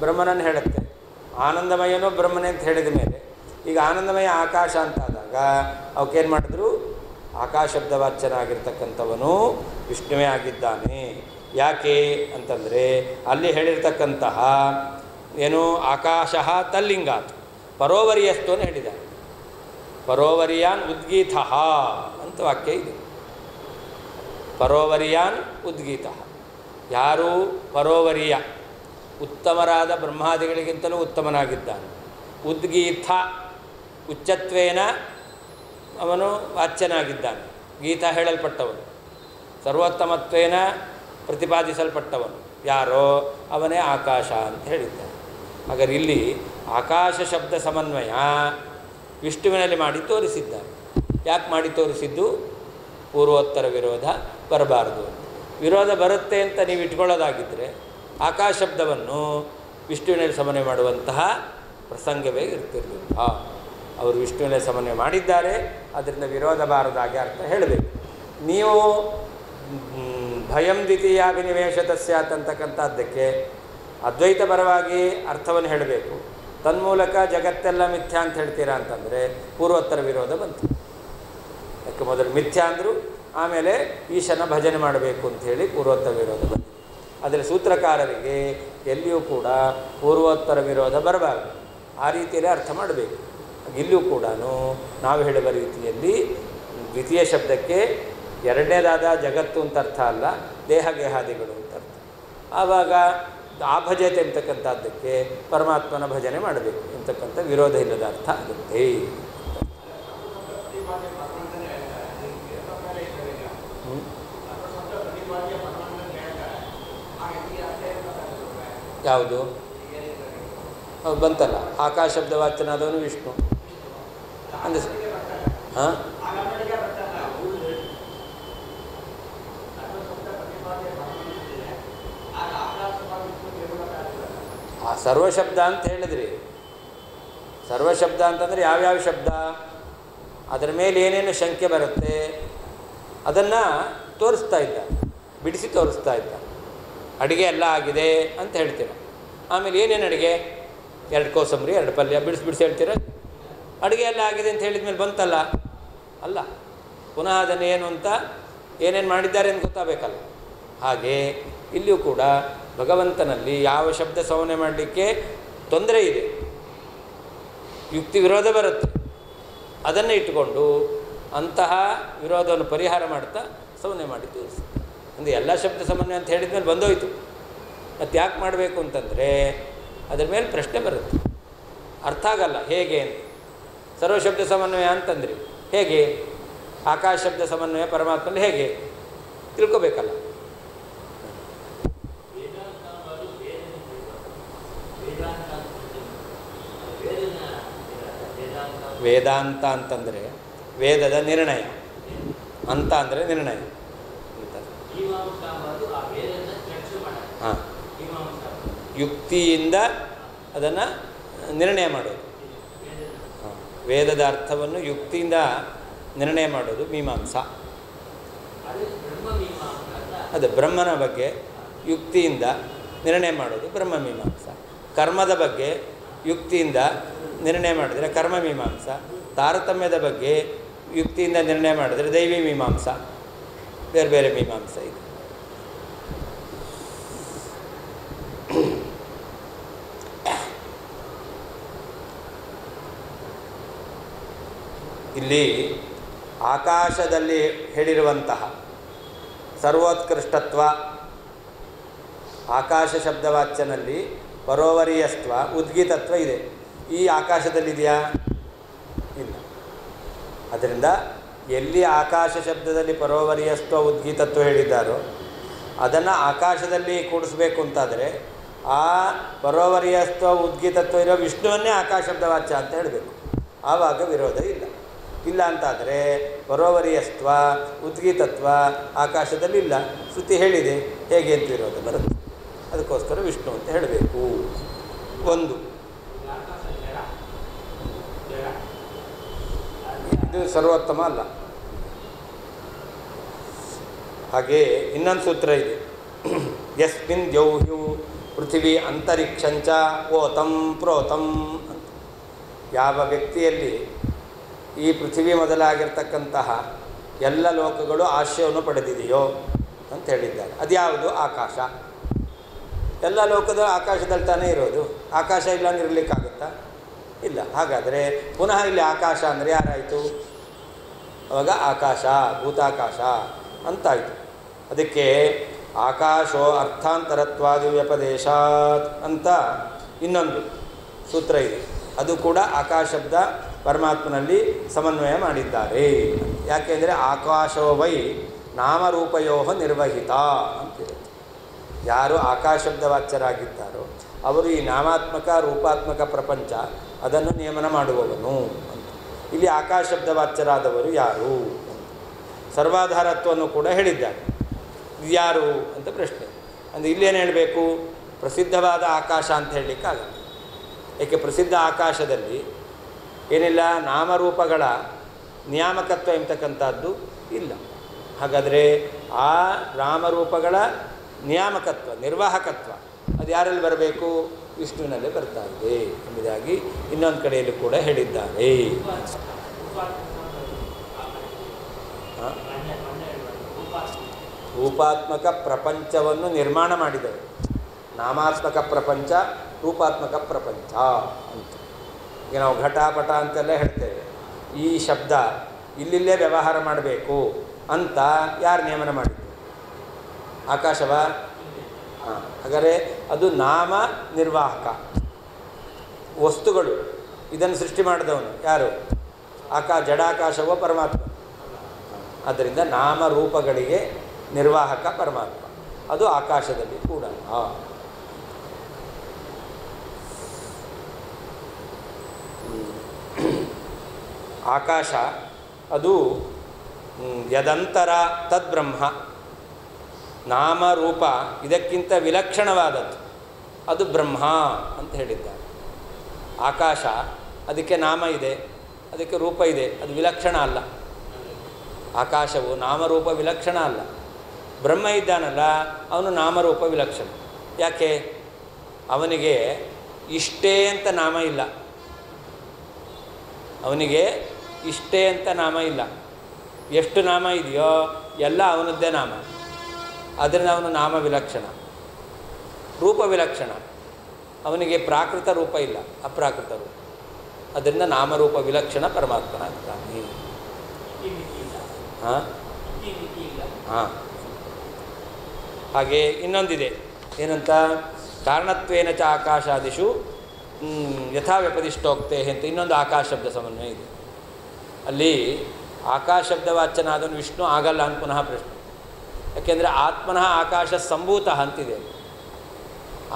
ಬ್ರಹ್ಮನನ್ನು ಹೇಳುತ್ತೆ. ಆನಂದಮಯನೂ ಬ್ರಹ್ಮನೇ ಅಂತ ಹೇಳಿದ ಮೇಲೆ ಈಗ ಆನಂದಮಯ ಆಕಾಶ ಅಂತಾದಾಗ ಅವಕ್ಕೇನು ಮಾಡಿದ್ರು? ಆಕಾಶ ಶಬ್ದವಾಚ್ಯನಾಗಿರ್ತಕ್ಕಂಥವನು ವಿಷ್ಣುವೇ ಆಗಿದ್ದಾನೆ. ಯಾಕೆ ಅಂತಂದರೆ ಅಲ್ಲಿ ಹೇಳಿರ್ತಕ್ಕಂತಹ ಏನು ಆಕಾಶ ತಲ್ಲಿಂಗಾತ್ ಪರೋವರಿಯಸ್ತು ಹೇಳಿದ್ದಾರೆ. ಪರೋವರಿಯಾನ್ ಉದ್ಗೀತ ಅಂತ ವಾಕ್ಯ ಇದೆ. ಪರೋವರಿಯಾನ್ ಉದ್ಗೀತ. ಯಾರು ಪರೋವರಿಯ? ಉತ್ತಮರಾದ ಬ್ರಹ್ಮಾದಿಗಳಿಗಿಂತಲೂ ಉತ್ತಮನಾಗಿದ್ದಾನೆ. ಉದ್ಗೀತ ಉಚ್ಚತ್ವೇನ ಅವನು ವಾಚ್ಯನಾಗಿದ್ದಾನೆ. ಗೀತ ಹೇಳಲ್ಪಟ್ಟವನು, ಸರ್ವೋತ್ತಮತ್ವೇನ ಪ್ರತಿಪಾದಿಸಲ್ಪಟ್ಟವನು ಯಾರೋ ಅವನೇ ಆಕಾಶ ಅಂತ ಹೇಳಿದ್ದಾನೆ. ಹಾಗಾದರೆ ಇಲ್ಲಿ ಆಕಾಶ ಶಬ್ದ ಸಮನ್ವಯ ವಿಷ್ಣುವಿನಲ್ಲಿ ಮಾಡಿ ತೋರಿಸಿದ್ದಾರೆ. ಯಾಕೆ ಮಾಡಿ ತೋರಿಸಿದ್ದು? ಪೂರ್ವೋತ್ತರ ವಿರೋಧ ಬರಬಾರ್ದು. ವಿರೋಧ ಬರುತ್ತೆ ಅಂತ ನೀವು ಇಟ್ಕೊಳ್ಳೋದಾಗಿದ್ದರೆ ಆಕಾಶ ಶಬ್ದವನ್ನು ವಿಷ್ಣುವಿನಲ್ಲಿ ಸಮನ್ವಯ ಮಾಡುವಂತಹ ಪ್ರಸಂಗವೇ ಇರ್ತಿರಲಿಲ್ಲ. ಅವರು ವಿಷ್ಣುವಿನಲ್ಲಿ ಸಮನ್ವಯ ಮಾಡಿದ್ದಾರೆ, ಅದರಿಂದ ವಿರೋಧ ಬಾರದಾಗಿ ಅರ್ಥ ಹೇಳಬೇಕು. ನೀವು ಭಯಂ ದ್ವಿತೀಯಾಭಿನಿವೇಶತ ಸ್ಯಾತ್ ಅಂತಕ್ಕಂಥದ್ದಕ್ಕೆ ಅದ್ವೈತ ಪರವಾಗಿ ಅರ್ಥವನ್ನು ಹೇಳಬೇಕು. ತನ್ಮೂಲಕ ಜಗತ್ತೆಲ್ಲ ಮಿಥ್ಯಾ ಅಂತ ಹೇಳ್ತೀರಾ ಅಂತಂದರೆ ಪೂರ್ವೋತ್ತರ ವಿರೋಧ ಬಂತು. ಯಾಕೆ ಮೊದಲು ಮಿಥ್ಯಾ ಅಂದರು, ಆಮೇಲೆ ಈಶನ ಭಜನೆ ಮಾಡಬೇಕು ಅಂಥೇಳಿ ಪೂರ್ವೋತ್ತರ ವಿರೋಧ ಬಂತು. ಆದರೆ ಸೂತ್ರಕಾರರಿಗೆ ಎಲ್ಲಿಯೂ ಕೂಡ ಪೂರ್ವೋತ್ತರ ವಿರೋಧ ಬರಬಾರದು, ಆ ರೀತಿಯಲ್ಲೇ ಅರ್ಥ ಮಾಡಬೇಕು. ಇಲ್ಲಿಯೂ ಕೂಡ ನಾವು ಹೇಳುವ ರೀತಿಯಲ್ಲಿ ದ್ವಿತೀಯ ಶಬ್ದಕ್ಕೆ ಎರಡನೇದಾದ ಜಗತ್ತು ಅಂತ ಅರ್ಥ ಅಲ್ಲ, ದೇಹಗೇಹಾದಿಗಳು ಅಂತ ಅರ್ಥ. ಆವಾಗ ಆ ಭಜತೆ ಅಂತಕ್ಕಂಥದ್ದಕ್ಕೆ ಪರಮಾತ್ಮನ ಭಜನೆ ಮಾಡಬೇಕು ಅಂತಕ್ಕಂಥ ವಿರೋಧ ಇಲ್ಲದ ಅರ್ಥ ಆಗುತ್ತೆ. ಯಾವುದು ಬಂತಲ್ಲ, ಆಕಾಶ ಶಬ್ದ ವಾಚನಾದವನು ವಿಷ್ಣು ಅಂದರೆ ಹಾಂ ಆ ಸರ್ವಶಬ್ದ ಅಂತ ಹೇಳಿದ್ರಿ. ಸರ್ವಶಬ್ದ ಅಂತಂದರೆ ಯಾವ್ಯಾವ ಶಬ್ದ, ಅದರ ಮೇಲೆ ಏನೇನು ಶಂಕೆ ಬರುತ್ತೆ ಅದನ್ನು ತೋರಿಸ್ತಾ ಇದ್ದ, ಬಿಡಿಸಿ ತೋರಿಸ್ತಾ ಇದ್ದ. ಅಡುಗೆ ಎಲ್ಲ ಆಗಿದೆ ಅಂತ ಹೇಳ್ತೀರ, ಆಮೇಲೆ ಏನೇನು ಅಡುಗೆ, 2 ಕೋಸಂಬರಿ 2 ಪಲ್ಯ ಬಿಡಿಸಿ ಹೇಳ್ತೀರ. ಅಡುಗೆ ಎಲ್ಲ ಆಗಿದೆ ಅಂತ ಹೇಳಿದ ಮೇಲೆ ಬಂತಲ್ಲ, ಅಲ್ಲ ಪುನಃ ಅದನ್ನು ಏನು ಅಂತ ಏನೇನು ಮಾಡಿದ್ದಾರೆ ಅಂತ ಗೊತ್ತಾಗಬೇಕಲ್ಲ. ಹಾಗೆ ಇಲ್ಲಿಯೂ ಕೂಡ ಭಗವಂತನಲ್ಲಿ ಯಾವ ಶಬ್ದ ಸಂವಹನೆ ಮಾಡಲಿಕ್ಕೆ ತೊಂದರೆ ಇದೆ, ಯುಕ್ತಿ ವಿರೋಧ ಬರುತ್ತೆ, ಅದನ್ನು ಇಟ್ಟುಕೊಂಡು ಅಂತಹ ವಿರೋಧವನ್ನು ಪರಿಹಾರ ಮಾಡ್ತಾ ಸಂವಹನೆ ಮಾಡಿ ತೋರಿಸ್ತಾರೆ. ಅಂದರೆ ಎಲ್ಲ ಶಬ್ದ ಸಮನ್ವಯ ಅಂತ ಹೇಳಿದ ಮೇಲೆ ಬಂದೋಯ್ತು, ಮತ್ತು ಯಾಕೆ ಮಾಡಬೇಕು ಅಂತಂದರೆ ಅದರ ಮೇಲೆ ಪ್ರಶ್ನೆ ಬರುತ್ತೆ, ಅರ್ಥ ಆಗಲ್ಲ ಹೇಗೆ ಅಂತ. ಸರ್ವಶಬ್ದ ಸಮನ್ವಯ ಅಂತಂದ್ರಿ, ಹೇಗೆ ಆಕಾಶ ಶಬ್ದ ಸಮನ್ವಯ ಪರಮಾತ್ಮನಲ್ಲಿ ಹೇಗೆ ತಿಳ್ಕೊಬೇಕಲ್ಲ. ವೇದಾಂತ ಅಂತಂದರೆ ವೇದದ ನಿರ್ಣಯ, ಅಂತ ಅಂದರೆ ನಿರ್ಣಯ ಅಂತ. ಹಾಂ, ಯುಕ್ತಿಯಿಂದ ಅದನ್ನು ನಿರ್ಣಯ ಮಾಡೋದು. ಹಾಂ, ವೇದದ ಅರ್ಥವನ್ನು ಯುಕ್ತಿಯಿಂದ ನಿರ್ಣಯ ಮಾಡೋದು ಮೀಮಾಂಸಾ. ಅದು ಬ್ರಹ್ಮನ ಬಗ್ಗೆ ಯುಕ್ತಿಯಿಂದ ನಿರ್ಣಯ ಮಾಡೋದು ಬ್ರಹ್ಮಮೀಮಾಂಸಾ. ಕರ್ಮದ ಬಗ್ಗೆ ಯುಕ್ತಿಯಿಂದ ನಿರ್ಣಯ ಮಾಡಿದರೆ ಕರ್ಮಮೀಮಾಂಸಾ. ತಾರತಮ್ಯದ ಬಗ್ಗೆ ಯುಕ್ತಿಯಿಂದ ನಿರ್ಣಯ ಮಾಡಿದರೆ ದೈವಿ ಮೀಮಾಂಸಾ. ಬೇರೆ ಬೇರೆ ಮೀಮಾಂಸಾ ಇದೆ. ಇಲ್ಲಿ ಆಕಾಶದಲ್ಲಿ ಹೇಳಿರುವಂತಹ ಸರ್ವೋತ್ಕೃಷ್ಟತ್ವ, ಆಕಾಶ ಶಬ್ದವಾಚ್ಯನಲ್ಲಿ ಪರೋವರಿಯಸ್ತ್ವ, ಉದ್ಗೀತತ್ವ ಇದೆ. ಈ ಆಕಾಶದಲ್ಲಿದೆಯಾ? ಇಲ್ಲ. ಅದರಿಂದ ಎಲ್ಲಿ ಆಕಾಶ ಶಬ್ದದಲ್ಲಿ ಪರೋವರಿಯಸ್ತ್ವ ಉದ್ಗೀತತ್ವ ಹೇಳಿದ್ದಾರೋ ಅದನ್ನು ಆಕಾಶದಲ್ಲಿ ಕೂಡಿಸ್ಬೇಕು ಅಂತಾದರೆ ಆ ಪರೋವರಿಯಸ್ತ್ವ ಉದ್ಗೀತತ್ವ ಇರೋ ವಿಷ್ಣುವನ್ನೇ ಆಕಾಶ ಶಬ್ದವಾಚ್ಯ ಅಂತ ಹೇಳಬೇಕು. ಆವಾಗ ವಿರೋಧ ಇಲ್ಲ. ಇಲ್ಲ ಅಂತಾದರೆ ಪರೋವರಿಯಸ್ತ್ವ ಉದ್ಗೀತತ್ವ ಆಕಾಶದಲ್ಲಿ ಇಲ್ಲ, ಶ್ರುತಿ ಹೇಳಿದೆ, ಹೇಗೆ ಅಂತ ವಿರೋಧ ಬರುತ್ತೆ. ಅದಕ್ಕೋಸ್ಕರ ವಿಷ್ಣು ಅಂತ ಹೇಳಬೇಕು. ಒಂದು ಇದು ಸರ್ವೋತ್ತಮ ಅಲ್ಲ. ಹಾಗೆ ಇನ್ನೊಂದು ಸೂತ್ರ ಇದೆ, ಯಸ್ಮಿನ್ ದ್ಯೌಹ್ಯು ಪೃಥಿವಿ ಅಂತರಿಕ್ಷಂಚ ಓತಂ ಪ್ರೋತಂ ಅಂತ. ಯಾವ ವ್ಯಕ್ತಿಯಲ್ಲಿ ಈ ಪೃಥಿವಿ ಮೊದಲಾಗಿರ್ತಕ್ಕಂತಹ ಎಲ್ಲ ಲೋಕಗಳು ಆಶ್ರಯವನ್ನು ಪಡೆದಿದೆಯೋ ಅಂತ ಹೇಳಿದ್ದಾರೆ. ಅದ್ಯಾವುದು? ಆಕಾಶ. ಎಲ್ಲ ಲೋಕದ ಆಕಾಶದಲ್ಲಿ ತಾನೇ ಇರೋದು, ಆಕಾಶ ಇಲ್ಲ ಅಂದ್ರೆ ಇರಲಿಕ್ಕಾಗುತ್ತಾ? ಇಲ್ಲ. ಹಾಗಾದರೆ ಪುನಃ ಇಲ್ಲಿ ಆಕಾಶ ಅಂದರೆ ಯಾರಾಯಿತು? ಅವಾಗ ಆಕಾಶ ಭೂತಾಕಾಶ ಅಂತಾಯಿತು. ಅದಕ್ಕೆ ಆಕಾಶೋ ಅರ್ಥಾಂತರತ್ವಾದಿ ವ್ಯಪದೇಶಾತ್ ಅಂತ ಇನ್ನೊಂದು ಸೂತ್ರ ಇದೆ. ಅದು ಕೂಡ ಆಕಾಶ ಶಬ್ದ ಪರಮಾತ್ಮನಲ್ಲಿ ಸಮನ್ವಯ ಮಾಡಿದ್ದಾರೆ. ಯಾಕೆಂದರೆ ಆಕಾಶೋ ವೈ ನಾಮರೂಪಯೋ ನಿರ್ವಹಿತ ಅಂತಿರುತ್ತೆ. ಯಾರು ಆಕಾಶ ಶಬ್ದವಾಚ್ಯರಾಗಿದ್ದಾರೋ ಅವರು ಈ ನಾಮಾತ್ಮಕ ರೂಪಾತ್ಮಕ ಪ್ರಪಂಚ ಅದನ್ನು ನಿಯಮನ ಮಾಡುವವನು ಅಂತ. ಇಲ್ಲಿ ಆಕಾಶ ಶಬ್ದವಾಚ್ಯರಾದವರು ಯಾರು? ಸರ್ವಾಧಾರತ್ವವನ್ನು ಕೂಡ ಹೇಳಿದ್ದಾರೆ. ಇದ್ಯಾರು ಅಂತ ಪ್ರಶ್ನೆ. ಅಂದರೆ ಇಲ್ಲೇನು ಹೇಳಬೇಕು? ಪ್ರಸಿದ್ಧವಾದ ಆಕಾಶ ಅಂತ ಹೇಳಲಿಕ್ಕಾಗಲ್ಲ. ಏಕೆ? ಪ್ರಸಿದ್ಧ ಆಕಾಶದಲ್ಲಿ ಏನಿಲ್ಲ, ನಾಮರೂಪಗಳ ನಿಯಾಮಕತ್ವ ಎಂಬತಕ್ಕಂಥದ್ದು ಇಲ್ಲ. ಹಾಗಾದರೆ ಆ ನಾಮರೂಪಗಳ ನಿಯಾಮಕತ್ವ, ನಿರ್ವಾಹಕತ್ವ ಅದು ಯಾರಲ್ಲಿ ಬರಬೇಕು? ವಿಷ್ಣುವಿನಲ್ಲೇ ಬರ್ತಾ ಇದೆ ಎಂಬುದಾಗಿ ಇನ್ನೊಂದು ಕಡೆಯಲ್ಲಿ ಕೂಡ ಹೇಳಿದ್ದಾರೆ. ರೂಪಾತ್ಮಕ ಪ್ರಪಂಚವನ್ನು ನಿರ್ಮಾಣ ಮಾಡಿದರು. ನಾಮಾತ್ಮಕ ಪ್ರಪಂಚ, ರೂಪಾತ್ಮಕ ಪ್ರಪಂಚ ಅಂತ. ಈಗ ನಾವು ಘಟಪಟ ಅಂತೆಲ್ಲ ಹೇಳ್ತೇವೆ. ಈ ಶಬ್ದ ಇಲ್ಲಿಲ್ಲೇ ವ್ಯವಹಾರ ಮಾಡಬೇಕು ಅಂತ ಯಾರು ನಿಯಮನ ಮಾಡಿದ್ದು? ಆಕಾಶವ? ಹಾಂ. ಹಾಗಾದರೆ ಅದು ನಾಮ ನಿರ್ವಾಹಕ ವಸ್ತುಗಳು. ಇದನ್ನು ಸೃಷ್ಟಿ ಮಾಡಿದವನು ಯಾರು? ಜಡಾಕಾಶವೋ ಪರಮಾತ್ಮ. ಆದ್ದರಿಂದ ನಾಮರೂಪಗಳಿಗೆ ನಿರ್ವಾಹಕ ಪರಮಾತ್ಮ. ಅದು ಆಕಾಶದಲ್ಲಿ ಕೂಡ. ಆಕಾಶ ಅದು ಯದಂತರ ತದ್ಬ್ರಹ್ಮ. ನಾಮರೂಪ ಇದಕ್ಕಿಂತ ವಿಲಕ್ಷಣವಾದದ್ದು ಅದು ಬ್ರಹ್ಮ ಅಂತ ಹೇಳಿದ್ದಾರೆ. ಆಕಾಶ ಅದಕ್ಕೆ ನಾಮ ಇದೆ, ಅದಕ್ಕೆ ರೂಪ ಇದೆ, ಅದು ವಿಲಕ್ಷಣ ಅಲ್ಲ. ಆಕಾಶವು ನಾಮರೂಪ ವಿಲಕ್ಷಣ ಅಲ್ಲ. ಬ್ರಹ್ಮ ಇದ್ದಾನಲ್ಲ, ಅವನು ನಾಮರೂಪ ವಿಲಕ್ಷಣ. ಯಾಕೆ? ಅವನಿಗೆ ಇಷ್ಟೇ ಅಂತ ನಾಮ ಇಲ್ಲ. ಅವನಿಗೆ ಇಷ್ಟೇ ಅಂತ ನಾಮ ಇಲ್ಲ. ಎಷ್ಟು ನಾಮ ಇದೆಯೋ ಎಲ್ಲ ಅವನದ್ದೇ ನಾಮ. ಅದರಿಂದ ಅವನು ನಾಮ ವಿಲಕ್ಷಣ. ರೂಪ ವಿಲಕ್ಷಣ. ಅವನಿಗೆ ಪ್ರಾಕೃತ ರೂಪ ಇಲ್ಲ, ಅಪ್ರಾಕೃತ ರೂಪ. ಅದರಿಂದ ನಾಮರೂಪ ವಿಲಕ್ಷಣ ಪರಮಾತ್ಮನಾಗ್ತಾನೆ. ಹಾಂ ಹಾಂ. ಹಾಗೆ ಇನ್ನೊಂದಿದೆ, ಏನಂತ? ಕಾರಣತ್ವೇನ ಚ ಆಕಾಶಾದಿಷು ಯಥಾ ವ್ಯಪದಿಷ್ಟೋಕ್ತೆ ಅಂತ ಇನ್ನೊಂದು ಆಕಾಶ ಶಬ್ದ ಸಮನ್ವಯ ಇದೆ. ಅಲ್ಲಿ ಆಕಾಶ ಶಬ್ದವಾಚ್ಯನಾದನು ವಿಷ್ಣು ಆಗಲ್ಲ ಅಂತ ಪುನಃ ಪ್ರಶ್ನೆ. ಯಾಕೆಂದರೆ ಆತ್ಮನಃ ಆಕಾಶ ಸಂಭೂತ ಅಂತಿದೆ.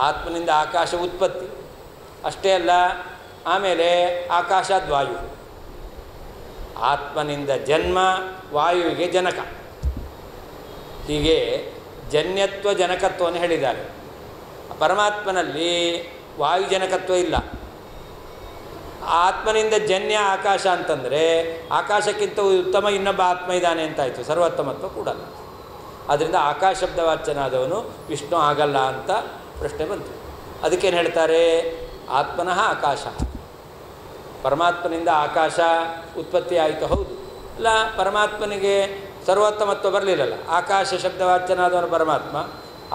ಆತ್ಮನಿಂದ ಆಕಾಶ ಉತ್ಪತ್ತಿ ಅಷ್ಟೇ ಅಲ್ಲ, ಆಮೇಲೆ ಆಕಾಶಾದ್ವಾಯು. ಆತ್ಮನಿಂದ ಜನ್ಮ, ವಾಯುವಿಗೆ ಜನಕ. ಹೀಗೆ ಜನ್ಯತ್ವ ಜನಕತ್ವವನ್ನು ಹೇಳಿದ್ದಾರೆ. ಪರಮಾತ್ಮನಲ್ಲಿ ವಾಯುಜನಕತ್ವ ಇಲ್ಲ. ಆತ್ಮನಿಂದ ಜನ್ಯ ಆಕಾಶ ಅಂತಂದರೆ ಆಕಾಶಕ್ಕಿಂತ ಉತ್ತಮ ಇನ್ನೊಬ್ಬ ಆತ್ಮ ಇದ್ದಾನೆ ಅಂತಾಯಿತು, ಸರ್ವೋತ್ತಮತ್ವ ಕೂಡ. ಆದ್ದರಿಂದ ಆಕಾಶ ಶಬ್ದವಾಚ್ಯನಾದವನು ವಿಷ್ಣು ಆಗಲ್ಲ ಅಂತ ಪ್ರಶ್ನೆ ಬಂತು. ಅದಕ್ಕೇನು ಹೇಳ್ತಾರೆ? ಆತ್ಮನಃ ಆಕಾಶ. ಪರಮಾತ್ಮನಿಂದ ಆಕಾಶ ಉತ್ಪತ್ತಿ ಆಯಿತು, ಹೌದು. ಅಲ್ಲ, ಪರಮಾತ್ಮನಿಗೆ ಸರ್ವೋತ್ತಮತ್ವ ಬರಲಿಲ್ಲಲ್ಲ. ಆಕಾಶ ಶಬ್ದವಾಚ್ಯನಾದವನು ಪರಮಾತ್ಮ,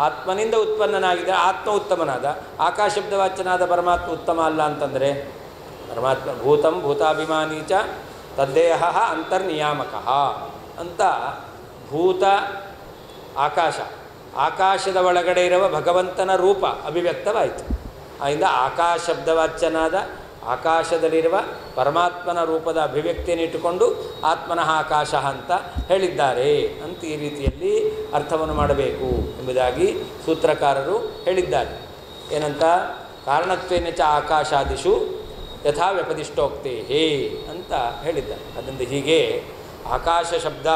ಆತ್ಮನಿಂದ ಉತ್ಪನ್ನನಾಗಿದೆ, ಆತ್ಮ ಉತ್ತಮನಾದ. ಆಕಾಶ ಶಬ್ದವಾಚ್ಯನಾದ ಪರಮಾತ್ಮ ಉತ್ತಮ ಅಲ್ಲ ಅಂತಂದರೆ ಪರಮಾತ್ಮ ಭೂತಂ ಭೂತಾಭಿಮಾನಿ ಚ ತದ್ದೇಹ ಅಂತರ್ನಿಯಾಮಕ ಅಂತ ಭೂತ ಆಕಾಶ, ಆಕಾಶದ ಒಳಗಡೆ ಇರುವ ಭಗವಂತನ ರೂಪ ಅಭಿವ್ಯಕ್ತವಾಯಿತು. ಆದ್ದರಿಂದ ಆಕಾಶ ಶಬ್ದವಾಚ್ಯನಾದ ಆಕಾಶದಲ್ಲಿರುವ ಪರಮಾತ್ಮನ ರೂಪದ ಅಭಿವ್ಯಕ್ತಿಯನ್ನು ಇಟ್ಟುಕೊಂಡು ಆತ್ಮನಃ ಆಕಾಶ ಅಂತ ಹೇಳಿದ್ದಾರೆ ಅಂತ ಈ ರೀತಿಯಲ್ಲಿ ಅರ್ಥವನ್ನು ಮಾಡಬೇಕು ಎಂಬುದಾಗಿ ಸೂತ್ರಕಾರರು ಹೇಳಿದ್ದಾರೆ. ಏನಂತ? ಕಾರಣತ್ವೇನ ಚ ಆಕಾಶಾದಿಷು ಯಥಾ ವ್ಯಪದಿಷ್ಟೋಕ್ತೆ ಅಂತ ಹೇಳಿದ್ದಾರೆ. ಅದರಿಂದ ಹೀಗೆ ಆಕಾಶ ಶಬ್ದ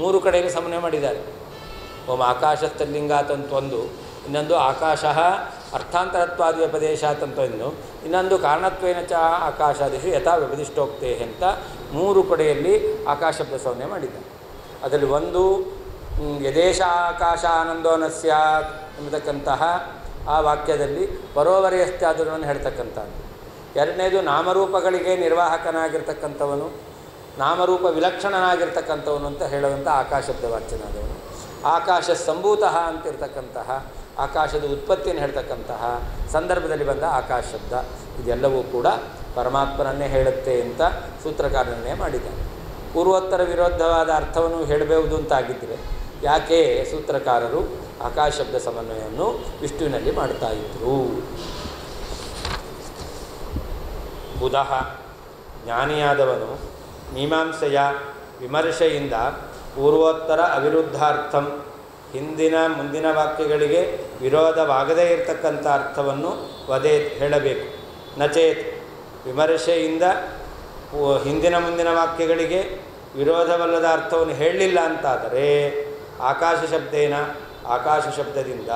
ಮೂರು ಕಡೆಯಲ್ಲಿ ಸಮನ್ವಯ ಮಾಡಿದ್ದಾರೆ. ಒಮ್ಮೆ ಆಕಾಶಸ್ಥಲಿಂಗಾತ್ ಅಂತ ಒಂದು, ಇನ್ನೊಂದು ಆಕಾಶ ಅರ್ಥಾಂತರತ್ವಾದಿ ವ್ಯಪದೇಶಾತ್ ಅಂತ ಇನ್ನೊಂದು ಕಾರಣತ್ವೇನ ಚ ಆಕಾಶಾದಿಷು ಯಥಾ ವ್ಯಪದಿಷ್ಟೋಕ್ತೆ ಅಂತ ಮೂರು ಕಡೆಯಲ್ಲಿ ಆಕಾಶ ಶಬ್ದ ಸಮನ್ವಯ ಮಾಡಿದ್ದಾರೆ. ಅದರಲ್ಲಿ ಒಂದು ಯದೇಶ ಆಕಾಶ ಆನಂದೋ ನ ಸ್ಯಾತ್ ಎಂಬತಕ್ಕಂತಹ ಆ ವಾಕ್ಯದಲ್ಲಿ ಪರೋವರೆಯಸ್ತ್ಯಾದುಗಳನ್ನು ಹೇಳ್ತಕ್ಕಂಥದ್ದು. ಎರಡನೇದು ನಾಮರೂಪಗಳಿಗೆ ನಿರ್ವಾಹಕನಾಗಿರ್ತಕ್ಕಂಥವನು, ನಾಮರೂಪ ವಿಲಕ್ಷಣನಾಗಿರ್ತಕ್ಕಂಥವನು ಅಂತ ಹೇಳುವಂಥ ಆಕಾಶ ಶಬ್ದವಾಚ್ಯನಾದವನು. ಆಕಾಶ ಸಂಭೂತಃ ಅಂತಿರ್ತಕ್ಕಂತಹ ಆಕಾಶದ ಉತ್ಪತ್ತಿಯನ್ನು ಹೇಳ್ತಕ್ಕಂತಹ ಸಂದರ್ಭದಲ್ಲಿ ಬಂದ ಆಕಾಶ ಶಬ್ದ. ಇದೆಲ್ಲವೂ ಕೂಡ ಪರಮಾತ್ಮನನ್ನೇ ಹೇಳುತ್ತೆ ಅಂತ ಸೂತ್ರಕಾರ ನಿರ್ಣಯ ಮಾಡಿದ್ದಾನೆ. ಪೂರ್ವೋತ್ತರ ವಿರೋಧವಾದ ಅರ್ಥವನ್ನು ಹೇಳಬಹುದು ಅಂತಾಗಿದ್ದರೆ ಯಾಕೆ ಸೂತ್ರಕಾರರು ಆಕಾಶ ಶಬ್ದ ಸಮನ್ವಯವನ್ನು ವಿಷ್ಣುವಿನಲ್ಲಿ ಮಾಡ್ತಾ ಇದ್ದರು? ಬುಧಃ ಜ್ಞಾನಿಯಾದವನು ಮೀಮಾಂಸೆಯ ವಿಮರ್ಶೆಯಿಂದ ಪೂರ್ವೋತ್ತರ ಅವಿರುದ್ಧಾರ್ಥಂ, ಹಿಂದಿನ ಮುಂದಿನ ವಾಕ್ಯಗಳಿಗೆ ವಿರೋಧವಾಗದೇ ಇರತಕ್ಕಂಥ ಅರ್ಥವನ್ನು ಹೇಳಬೇಕು. ನಚೇತ್ ವಿಮರ್ಶೆಯಿಂದ ಹಿಂದಿನ ಮುಂದಿನ ವಾಕ್ಯಗಳಿಗೆ ವಿರೋಧವಲ್ಲದ ಅರ್ಥವನ್ನು ಹೇಳಲಿಲ್ಲ ಅಂತಾದರೆ ಆಕಾಶ ಶಬ್ದೇನ ಆಕಾಶ ಶಬ್ದದಿಂದ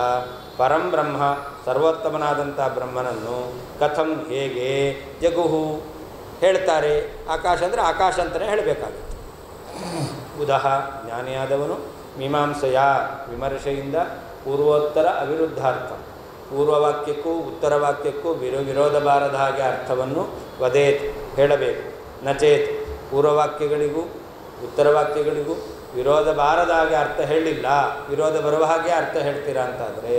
ಪರಂ ಬ್ರಹ್ಮ ಸರ್ವೋತ್ತಮನಾದಂಥ ಬ್ರಹ್ಮನನ್ನು ಕಥಂ ಹೇಗೆ ಜಗುಹು ಹೇಳ್ತಾರೆ. ಆಕಾಶ ಅಂದರೆ ಆಕಾಶ ಅಂತಲೇ ಹೇಳಬೇಕಾಗುತ್ತೆ. ಉದಹ ಜ್ಞಾನಿಯಾದವನು ಮೀಮಾಂಸೆಯ ವಿಮರ್ಶೆಯಿಂದ ಪೂರ್ವೋತ್ತರ ಅವಿರುದ್ಧಾರ್ಥ, ಪೂರ್ವವಾಕ್ಯಕ್ಕೂ ಉತ್ತರ ವಾಕ್ಯಕ್ಕೂ ವಿರೋಧ ಬಾರದ ಹಾಗೆ ಅರ್ಥವನ್ನು ವದೇತ್ ಹೇಳಬೇಕು. ನಚೇತ್ ಪೂರ್ವವಾಕ್ಯಗಳಿಗೂ ಉತ್ತರ ವಾಕ್ಯಗಳಿಗೂ ವಿರೋಧ ಬಾರದ ಹಾಗೆ ಅರ್ಥ ಹೇಳಿಲ್ಲ, ವಿರೋಧ ಬರುವ ಹಾಗೆ ಅರ್ಥ ಹೇಳ್ತೀರಾ ಅಂತಾದರೆ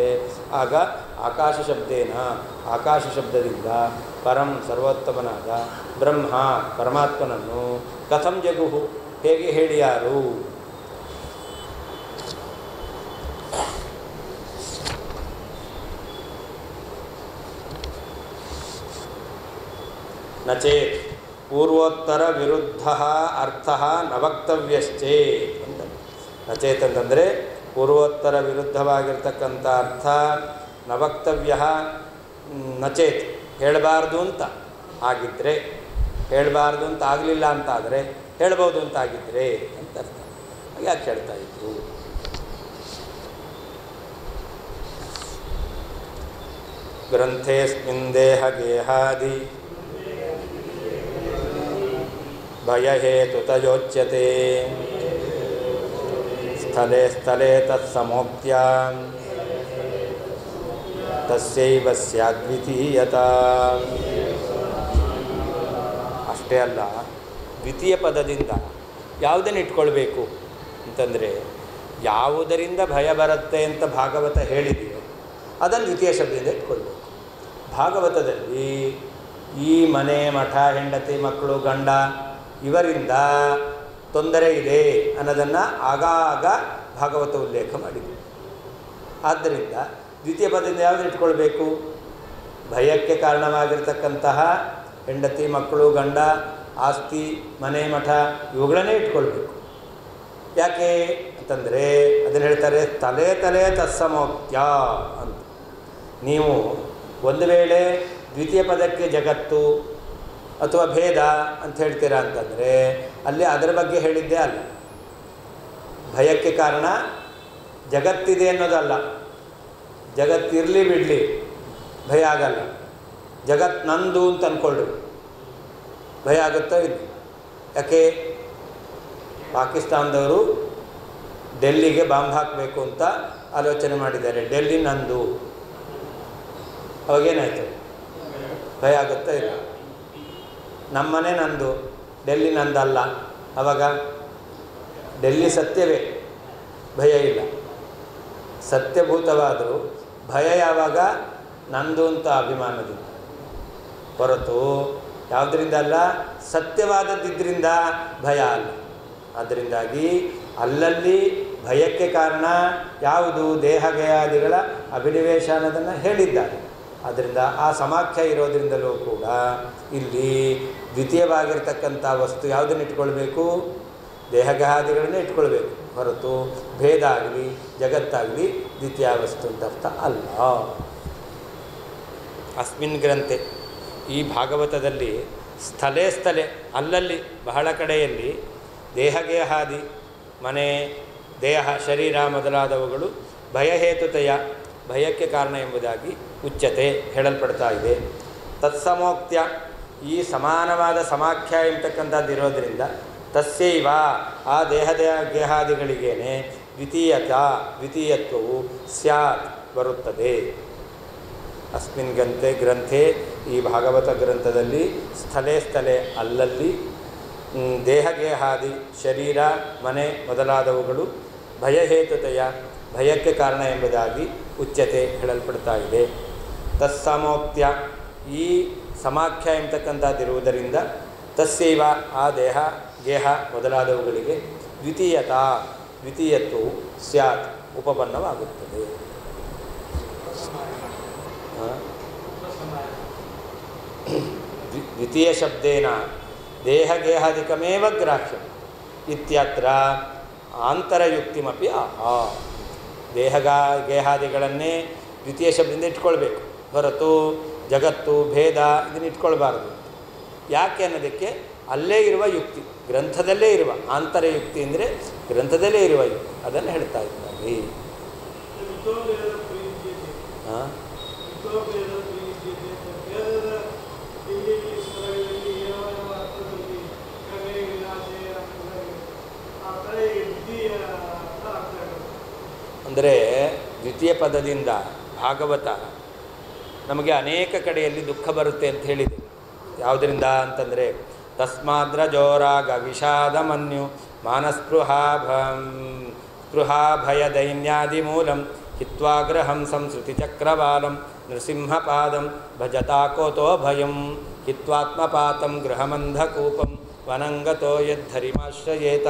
ಆಗ ಆಕಾಶ ಶಬ್ದದಿಂದ ಪರಂ ಸರ್ವೋತ್ತಮನಾದ ಬ್ರಹ್ಮ ಪರಮಾತ್ಮನನ್ನು ಕಥಂ ಜಗುಹು ಹೇಗೆ ಹೇಳಿಯಾರು. ನಚೇತ್ ಪೂರ್ವೋತ್ತರ ವಿರುದ್ಧ ಅರ್ಥ ನ ವಕ್ತವ್ಯಶ್ಚೇತ್ ಅಂತ. ನಚೇತ್ ಅಂತಂದರೆ ಪೂರ್ವೋತ್ತರ ವಿರುದ್ಧವಾಗಿರ್ತಕ್ಕಂಥ ಅರ್ಥ ನ ವಕ್ತವ್ಯ, ನಚೇತ್ ಹೇಳಬಾರ್ದು ಅಂತ ಆಗಿದ್ದರೆ, ಹೇಳಬಾರ್ದು ಅಂತ ಆಗಲಿಲ್ಲ ಅಂತಾದರೆ ಹೇಳ್ಬೋದು ಅಂತಾಗಿದ್ದರೆ ಅಂತ ಅರ್ಥ. ಯಾಕೆ ಹೇಳ್ತಾ ಇದ್ರು? ಗ್ರಂಥೇಸ್ಮಿನ್ ದೇಹ ಗೇಹಾದಿ ಭಯಹೇತುತಯೋಚ್ಯತೆ ಸ್ಥಳೇ ಸ್ಥಳೇ ತತ್ಸಮೋಕ್ತ್ಯ ತಸ್ಯೈವ ಸ್ಯಾದ್ವಿತೀಯತಾ. ಅಷ್ಟೇ ಅಲ್ಲ, ದ್ವಿತೀಯ ಪದದಿಂದ ಯಾವುದನ್ನು ಇಟ್ಕೊಳ್ಬೇಕು ಅಂತಂದರೆ, ಯಾವುದರಿಂದ ಭಯ ಬರುತ್ತೆ ಅಂತ ಭಾಗವತ ಹೇಳಿದೆಯೋ ಅದನ್ನು ದ್ವಿತೀಯ ಶಬ್ದದಿಂದ ಇಟ್ಕೊಳ್ಬೇಕು. ಭಾಗವತದಲ್ಲಿ ಈ ಮನೆ ಮಠ ಹೆಂಡತಿ ಮಕ್ಕಳು ಗಂಡ ಇವರಿಂದ ತೊಂದರೆ ಇದೆ ಅನ್ನೋದನ್ನು ಆಗಾಗ ಭಾಗವತ ಉಲ್ಲೇಖ ಮಾಡಿದೆ. ಆದ್ದರಿಂದ ದ್ವಿತೀಯ ಪದದಿಂದ ಯಾವುದನ್ನು ಇಟ್ಕೊಳ್ಬೇಕು? ಭಯಕ್ಕೆ ಕಾರಣವಾಗಿರ್ತಕ್ಕಂತಹ ಹೆಂಡತಿ ಮಕ್ಕಳು ಗಂಡ ಆಸ್ತಿ ಮನೆ ಮಠ ಇವುಗಳನ್ನೇ ಇಟ್ಕೊಳ್ಬೇಕು. ಯಾಕೆ ಅಂತಂದರೆ ಅದನ್ನು ಹೇಳ್ತಾರೆ ತಲೆ ತಲೆ ತತ್ಸಮೋಕ್ತ್ಯ ಅಂತ. ನೀವು ಒಂದು ವೇಳೆ ದ್ವಿತೀಯ ಪದಕ್ಕೆ ಜಗತ್ತು ಅಥವಾ ಭೇದ ಅಂತ ಹೇಳ್ತೀರಾ ಅಂತಂದರೆ ಅಲ್ಲಿ ಅದರ ಬಗ್ಗೆ ಹೇಳಿದ್ದೇ ಅಲ್ಲ. ಭಯಕ್ಕೆ ಕಾರಣ ಜಗತ್ತಿದೆ ಅನ್ನೋದಲ್ಲ, ಜಗತ್ತಿರಲಿ ಬಿಡಲಿ ಭಯ ಆಗಲ್ಲ. ಜಗತ್ತು ನಂದು ಅಂತ ಅಂದ್ಕೊಳ್ಳ್ರಿ, ಭಯ ಆಗುತ್ತೋ ಇಲ್ಲ. ಯಾಕೆ? ಪಾಕಿಸ್ತಾನದವರು ಡೆಲ್ಲಿಗೆ ಬಾಂಬ್ ಹಾಕಬೇಕು ಅಂತ ಆಲೋಚನೆ ಮಾಡಿದ್ದಾರೆ. ಡೆಲ್ಲಿ ನಂದು, ಅವಾಗೇನಾಯಿತು? ಭಯ ಆಗುತ್ತಾ ಇಲ್ಲ. ನಮ್ಮನೆ ನಂದು, ಡೆಲ್ಲಿ ನಂದಲ್ಲ, ಆವಾಗ ಡೆಲ್ಲಿ ಸತ್ಯವೇ, ಭಯ ಇಲ್ಲ. ಸತ್ಯಭೂತವಾದರೂ ಭಯ ಯಾವಾಗ? ನಂದು ಅಂತ ಅಭಿಮಾನದಿಂದ, ಹೊರತು ಯಾವುದರಿಂದ ಅಲ್ಲ, ಸತ್ಯವಾದದ್ದಿದ್ದರಿಂದ ಭಯ ಅಲ್ಲ. ಅದರಿಂದಾಗಿ ಅಲ್ಲಲ್ಲಿ ಭಯಕ್ಕೆ ಕಾರಣ ಯಾವುದು? ದೇಹಗಯಾದಿಗಳ ಅಭಿನಿವೇಶ ಅನ್ನೋದನ್ನು ಹೇಳಿದ್ದಾರೆ. ಆದ್ದರಿಂದ ಆ ಸಮಾಖ್ಯ ಇರೋದರಿಂದಲೂ ಕೂಡ ಇಲ್ಲಿ ದ್ವಿತೀಯವಾಗಿರ್ತಕ್ಕಂಥ ವಸ್ತು ಯಾವುದನ್ನು ಇಟ್ಕೊಳ್ಬೇಕು? ದೇಹಗಯಾದಿಗಳನ್ನೇ ಇಟ್ಕೊಳ್ಬೇಕು, ಹೊರತು ಭೇದ ಆಗಲಿ ಜಗತ್ತಾಗಲಿ ದ್ವಿತೀಯ ವಸ್ತು ಅಂತ ಅರ್ಥ ಅಲ್ಲ. ಅಸ್ಮಿನ್ ಗ್ರಂಥೆ, ಈ ಭಾಗವತದಲ್ಲಿ ಸ್ಥಳೇ ಸ್ಥಳೇ ಅಲ್ಲಲ್ಲಿ ಬಹಳ ಕಡೆಯಲ್ಲಿ ದೇಹಗೇಹಾದಿ ಮನೆ ದೇಹ ಶರೀರ ಮೊದಲಾದವುಗಳು ಭಯಹೇತುತೆಯ ಭಯಕ್ಕೆ ಕಾರಣ ಎಂಬುದಾಗಿ ಉಚ್ಯತೆ ಹೇಳಲ್ಪಡ್ತಾ ಇದೆ. ತತ್ಸಮೋಕ್ತ್ಯ, ಈ ಸಮಾನವಾದ ಸಮಾಖ್ಯ ಎಂಬತಕ್ಕಂಥದ್ದು ಇರೋದರಿಂದ ತಸ್ಯೈವ ಆ ಗೇಹಾದಿಗಳಿಗೇನೆ ದ್ವಿತೀಯತ್ವವು ಸ್ಯಾತ್ ಬರುತ್ತದೆ. ಅಸ್ಮಿನ್ ಗ್ರಂಥೆ ಈ ಭಾಗವತ ಗ್ರಂಥದಲ್ಲಿ ಸ್ಥಳೇ ಸ್ಥಳೇ ಅಲ್ಲಲ್ಲಿ ದೇಹಗೇಹಾದಿ ಶರೀರ ಮನೆ ಮೊದಲಾದವುಗಳು ಭಯಹೇತುತೆಯ ಭಯಕ್ಕೆ ಕಾರಣ ಎಂಬುದಾಗಿ ಉಚ್ಯತೆ ಹೇಳಲ್ಪಡ್ತಾ ಇದೆ. ತತ್ಸಮೋಕ್ತ್ಯ, ಈ ಸಮಾಖ್ಯ ಎಂಬತಕ್ಕಂಥದ್ದಿರುವುದರಿಂದ ತಸ್ಯೈವ ಆ ದೇಹ ಗೇಹ ಮೊದಲಾದವುಗಳಿಗೆ ದ್ವಿತೀಯತ್ವವು ಸ್ಯಾತ್ ಉಪಪನ್ನವಾಗುತ್ತದೆ. ದ್ವಿತೀಯ ಶಬ್ದೇನ ದೇಹಗೇಹಾದಿಕಮೇವ ಗ್ರಾಹ್ಯಂ ಇತ್ಯತ್ರ ಆಂತರಯುಕ್ತಿಮಪಿ ಆಹಾ. ಗೇಹಾದಿಗಳನ್ನೇ ದ್ವಿತೀಯ ಶಬ್ದದಿಂದ ಇಟ್ಕೊಳ್ಬೇಕು, ಹೊರತು ಜಗತ್ತು ಭೇದ ಇದನ್ನು ಇಟ್ಕೊಳ್ಬಾರ್ದು. ಯಾಕೆ ಅನ್ನೋದಕ್ಕೆ ಅಲ್ಲೇ ಇರುವ ಯುಕ್ತಿ, ಗ್ರಂಥದಲ್ಲೇ ಇರುವ ಆಂತರಯುಕ್ತಿ ಅಂದರೆ ಗ್ರಂಥದಲ್ಲೇ ಇರುವ ಯುಕ್ತಿ, ಅದನ್ನು ಹೇಳ್ತಾ ಇದ್ದಾರೆ. ಹಾಂ ಅಂದರೆ ದ್ವಿತೀಯ ಪದದಿಂದ ಭಾಗವತ ನಮಗೆ ಅನೇಕ ಕಡೆಯಲ್ಲಿ ದುಃಖ ಬರುತ್ತೆ ಅಂತ ಹೇಳಿದೆ. ಯಾವುದರಿಂದ ಅಂತಂದರೆ ತಸ್ಮಾದ್ರ ಜೋರಾಗ ವಿಷಾದ ಮನ್ಯು ಸ್ಪೃಹಾ ಭಯ ದೈನ್ಯಾದಿ ಮೂಲಂ ಹಿತ್ವಾಗ್ರಹಂ ಸಂಸ್ಕೃತಿ ಚಕ್ರವಾಲಂ ನೃಸಿಂಹಪಾದಂ ಭಜತಾಕೋತೋ ಭಯಂ ಹಿತ್ವಾತ್ಮಪಾತಂ ಗೃಹಮಂಧಕೂಪಂ ವನಂಗತೋ ಯದ್ಧರಿಮಾಶ್ರಯೇತ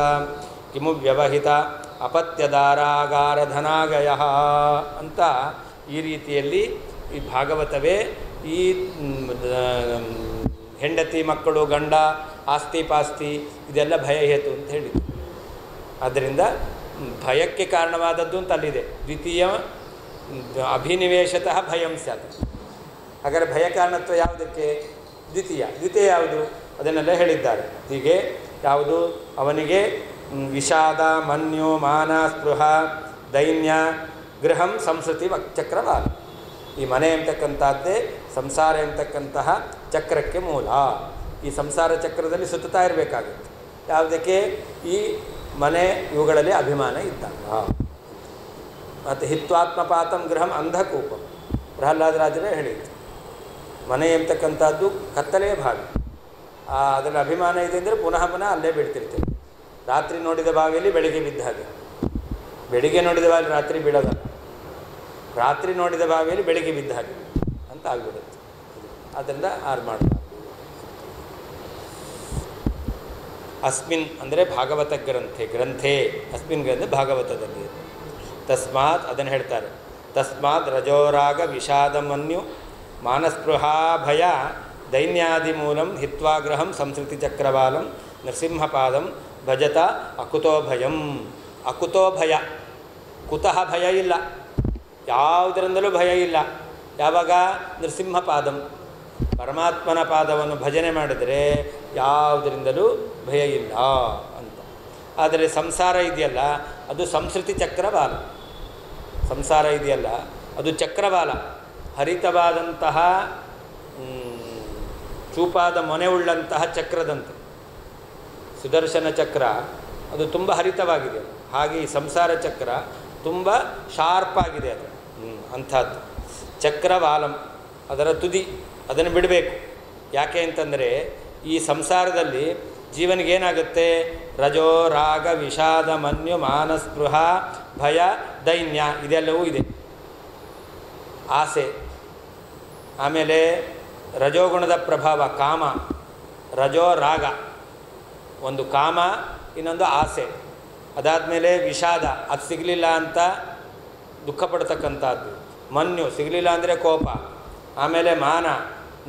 ಕಿಮು ವ್ಯವಹಿತ ಅಪತ್ಯದಾರಾಗಾರಧನಾಗಯ ಅಂತ ಈ ರೀತಿಯಲ್ಲಿ ಈ ಭಾಗವತವೇ ಈ ಹೆಂಡತಿ ಮಕ್ಕಳು ಗಂಡ ಆಸ್ತಿ ಪಾಸ್ತಿ ಇದೆಲ್ಲ ಭಯ ಹೇತು ಅಂತ ಹೇಳಿದರು. ಆದ್ದರಿಂದ ಭಯಕ್ಕೆ ಕಾರಣವಾದದ್ದು ಅಂತ ಅಲ್ಲಿದೆ. ದ್ವಿತೀಯ ಅಭಿನಿವೇಶತಃ ಭಯಂ ಸ್ಯಾತ್. ಹಾಗಾದರೆ ಭಯ ಕಾರಣತ್ವ ಯಾವುದಕ್ಕೆ? ದ್ವಿತೀಯ ಯಾವುದು ಅದನ್ನೆಲ್ಲ ಹೇಳಿದ್ದಾರೆ. ಹೀಗೆ ಯಾವುದು ಅವನಿಗೆ ವಿಷಾದ ಮನ್ಯು ಮಾನ ಸ್ಪೃಹ ದೈನ್ಯ ಗೃಹಂ ಸಂಸ್ಕೃತಿ ಚಕ್ರವಾಲ. ಈ ಮನೆ ಎಂತಕ್ಕಂಥದ್ದೇ ಸಂಸಾರ ಎಂತಕ್ಕಂತಹ ಚಕ್ರಕ್ಕೆ ಮೂಲ. ಈ ಸಂಸಾರ ಚಕ್ರದಲ್ಲಿ ಸುತ್ತುತ್ತಾ ಇರಬೇಕಾಗುತ್ತೆ. ಯಾವುದಕ್ಕೆ? ಈ ಮನೆ ಇವುಗಳಲ್ಲಿ ಅಭಿಮಾನ ಇದ್ದಾಗ. ಮತ್ತು ಹಿತ್ವಾತ್ಮಪಾತಂ ಗೃಹಂ ಅಂಧಕೂಪಂ ಪ್ರಹ್ಲಾದರಾಜರೇ ಹೇಳಿದ್ರು. ಮನೆ ಎಂತಕ್ಕಂಥದ್ದು ಕತ್ತಲೆಯ ಭಾಗ. ಅದರಲ್ಲಿ ಅಭಿಮಾನ ಇದೆ ಅಂದರೆ ಪುನಃ ಅಲ್ಲೇ ಬಿಡ್ತಿರ್ತೇವೆ. ರಾತ್ರಿ ನೋಡಿದ ಬಾವಿಯಲ್ಲಿ ಬೆಳಿಗ್ಗೆ ಬಿದ್ದ ಹಾಗೆ. ಬೆಳಿಗ್ಗೆ ನೋಡಿದ ಬಾವಿ ರಾತ್ರಿ ಬೀಳೋದಲ್ಲ, ರಾತ್ರಿ ನೋಡಿದ ಬಾವಿಯಲ್ಲಿ ಬೆಳಿಗ್ಗೆ ಬಿದ್ದ ಹಾಗೆ ಅಂತ ಆಗಿಬಿಡುತ್ತೆ. ಅದರಿಂದ ಆರು ಮಾಡಬಾರ್ದು. ಅಸ್ಮಿನ್ ಅಂದರೆ ಭಾಗವತ ಗ್ರಂಥೇ ಅಸ್ಮಿನ್ ಗ್ರಂಥ ಭಾಗವತದಲ್ಲಿ. ತಸ್ಮಾತ್ ಅದನ್ನು ಹೇಳ್ತಾರೆ. ತಸ್ಮಾತ್ ರಜೋರಾಗ ವಿಷಾದ ಮನ್ಯು ಮಾನಸ್ಪೃಹಾ ಭಯ ದೈನ್ಯಾದಿ ಮೂಲಂ ಹಿತ್ವಾಗ್ರಹಂ ಸಂಸ್ಕೃತಿ ಚಕ್ರವಾಲಂ ನೃಸಿಂಹಪಾದಂ ಭಜತ ಅಕುತೋ ಭಯಂ. ಅಕುತೋ ಭಯ, ಕುತಃ ಭಯ ಇಲ್ಲ, ಯಾವುದರಿಂದಲೂ ಭಯ ಇಲ್ಲ. ಯಾವಾಗ? ನೃಸಿಂಹಪಾದಂ, ಪರಮಾತ್ಮನ ಪಾದವನ್ನು ಭಜನೆ ಮಾಡಿದರೆ ಯಾವುದರಿಂದಲೂ ಭಯ ಇಲ್ಲ ಅಂತ. ಆದರೆ ಸಂಸಾರ ಇದೆಯಲ್ಲ ಅದು ಸಂಸ್ಕೃತಿ ಚಕ್ರವಾಲ. ಸಂಸಾರ ಇದೆಯಲ್ಲ ಅದು ಚಕ್ರವಾಲ, ಹರಿತವಾದಂತಹ ಚೂಪಾದ ಮೊನೆ ಉಳ್ಳಂತಹ ಚಕ್ರದಂತೆ. ಸುದರ್ಶನ ಚಕ್ರ ಅದು ತುಂಬ ಹರಿತವಾಗಿದೆ. ಹಾಗೆ ಈ ಸಂಸಾರ ಚಕ್ರ ತುಂಬ ಶಾರ್ಪ್ ಆಗಿದೆ. ಅದು ಅಂಥದ್ದು ಚಕ್ರವಾಲಂ, ಅದರ ತುದಿ ಅದನ್ನು ಬಿಡಬೇಕು. ಯಾಕೆ ಅಂತಂದರೆ ಈ ಸಂಸಾರದಲ್ಲಿ ಜೀವನಿಗೇನಾಗುತ್ತೆ? ರಜೋ ರಾಗ ವಿಷಾದ ಮನ್ಯು ಮಾನಸ್ಪೃಹ ಭಯ ದೈನ್ಯ ಇದೆಲ್ಲವೂ ಇದೆ. ಆಸೆ, ಆಮೇಲೆ ರಜೋಗುಣದ ಪ್ರಭಾವ ಕಾಮ, ರಜೋ ರಾಗ ಒಂದು ಕಾಮ, ಇನ್ನೊಂದು ಆಸೆ. ಅದಾದಮೇಲೆ ವಿಷಾದ, ಅದು ಸಿಗಲಿಲ್ಲ ಅಂತ ದುಃಖ ಪಡ್ತಕ್ಕಂಥದ್ದು. ಮನ್ಯು ಸಿಗಲಿಲ್ಲ ಅಂದರೆ ಕೋಪ. ಆಮೇಲೆ ಮಾನ,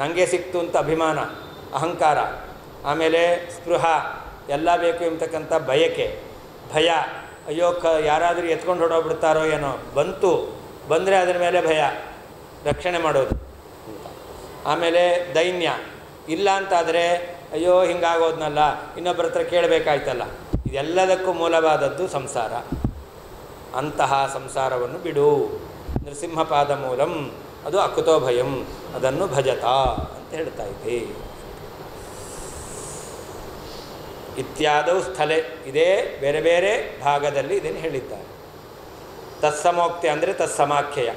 ನನಗೆ ಸಿಕ್ತು ಅಂತ ಅಭಿಮಾನ ಅಹಂಕಾರ. ಆಮೇಲೆ ಸ್ಪೃಹ, ಎಲ್ಲ ಬೇಕು ಎಂಬತಕ್ಕಂಥ ಬಯಕೆ. ಭಯ, ಅಯ್ಯೋ ಯಾರಾದರೂ ಎತ್ಕೊಂಡು ಹೊಡೋಗ್ಬಿಡ್ತಾರೋ ಏನೋ, ಬಂದರೆ ಅದರ ಮೇಲೆ ಭಯ, ರಕ್ಷಣೆ ಮಾಡೋದು ಅಂತ. ಆಮೇಲೆ ದೈನ್ಯ, ಇಲ್ಲ ಅಂತಾದರೆ ಅಯ್ಯೋ ಹಿಂಗಾಗೋದ್ನಲ್ಲ, ಇನ್ನೊಬ್ಬರ ಹತ್ರ ಕೇಳಬೇಕಾಯ್ತಲ್ಲ. ಇದೆಲ್ಲದಕ್ಕೂ ಮೂಲವಾದದ್ದು ಸಂಸಾರ. ಅಂತಹ ಸಂಸಾರವನ್ನು ಬಿಡು. ನೃಸಿಂಹಪಾದ ಮೂಲಂ, ಅದು ಅಕುತೋ ಭಯಂ, ಅದನ್ನು ಭಜತ ಅಂತ ಹೇಳ್ತಾ ಇದೆ. ಇತ್ಯಾದೌ ಸ್ಥಳೆ, ಇದೇ ಬೇರೆ ಬೇರೆ ಭಾಗದಲ್ಲಿ ಇದನ್ನು ಹೇಳಿದ್ದಾರೆ. ತತ್ಸಮೋಕ್ತಿ ಅಂದರೆ ತತ್ಸಮಾಖ್ಯಯ.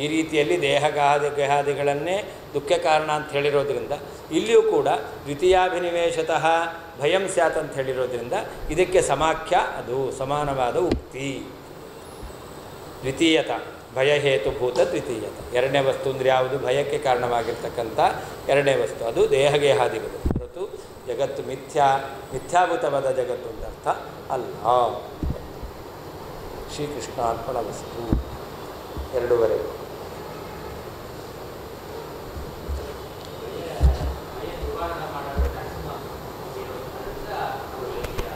ಈ ರೀತಿಯಲ್ಲಿ ದೇಹಗಾದಿಗಳನ್ನೇ ದುಃಖ ಕಾರಣ ಅಂತ ಹೇಳಿರೋದ್ರಿಂದ ಇಲ್ಲಿಯೂ ಕೂಡ ದ್ವಿತೀಯಾಭಿನಿವೇಶತಃ ಭಯಂ ಸ್ಯಾತ್ ಅಂತ ಹೇಳಿರೋದ್ರಿಂದ ಇದಕ್ಕೆ ಸಮಾಖ್ಯ, ಅದು ಸಮಾನವಾದ ಉಕ್ತಿ. ದ್ವಿತೀಯತ ಭಯಹೇತುಭೂತ ದ್ವಿತೀಯತ. ಎರಡನೇ ವಸ್ತು ಅಂದರೆ ಯಾವುದು? ಭಯಕ್ಕೆ ಕಾರಣವಾಗಿರ್ತಕ್ಕಂಥ ಎರಡನೇ ವಸ್ತು, ಅದು ದೇಹಗೇಹಾದಿಗಳು. ಹೊರತು ಜಗತ್ತು ಮಿಥ್ಯಾಭೂತವಾದ ಜಗತ್ತು ಅಂತ ಅರ್ಥ ಅಲ್ಲ. ಶ್ರೀಕೃಷ್ಣಾರ್ಪಣ ವಸ್ತು. 2:15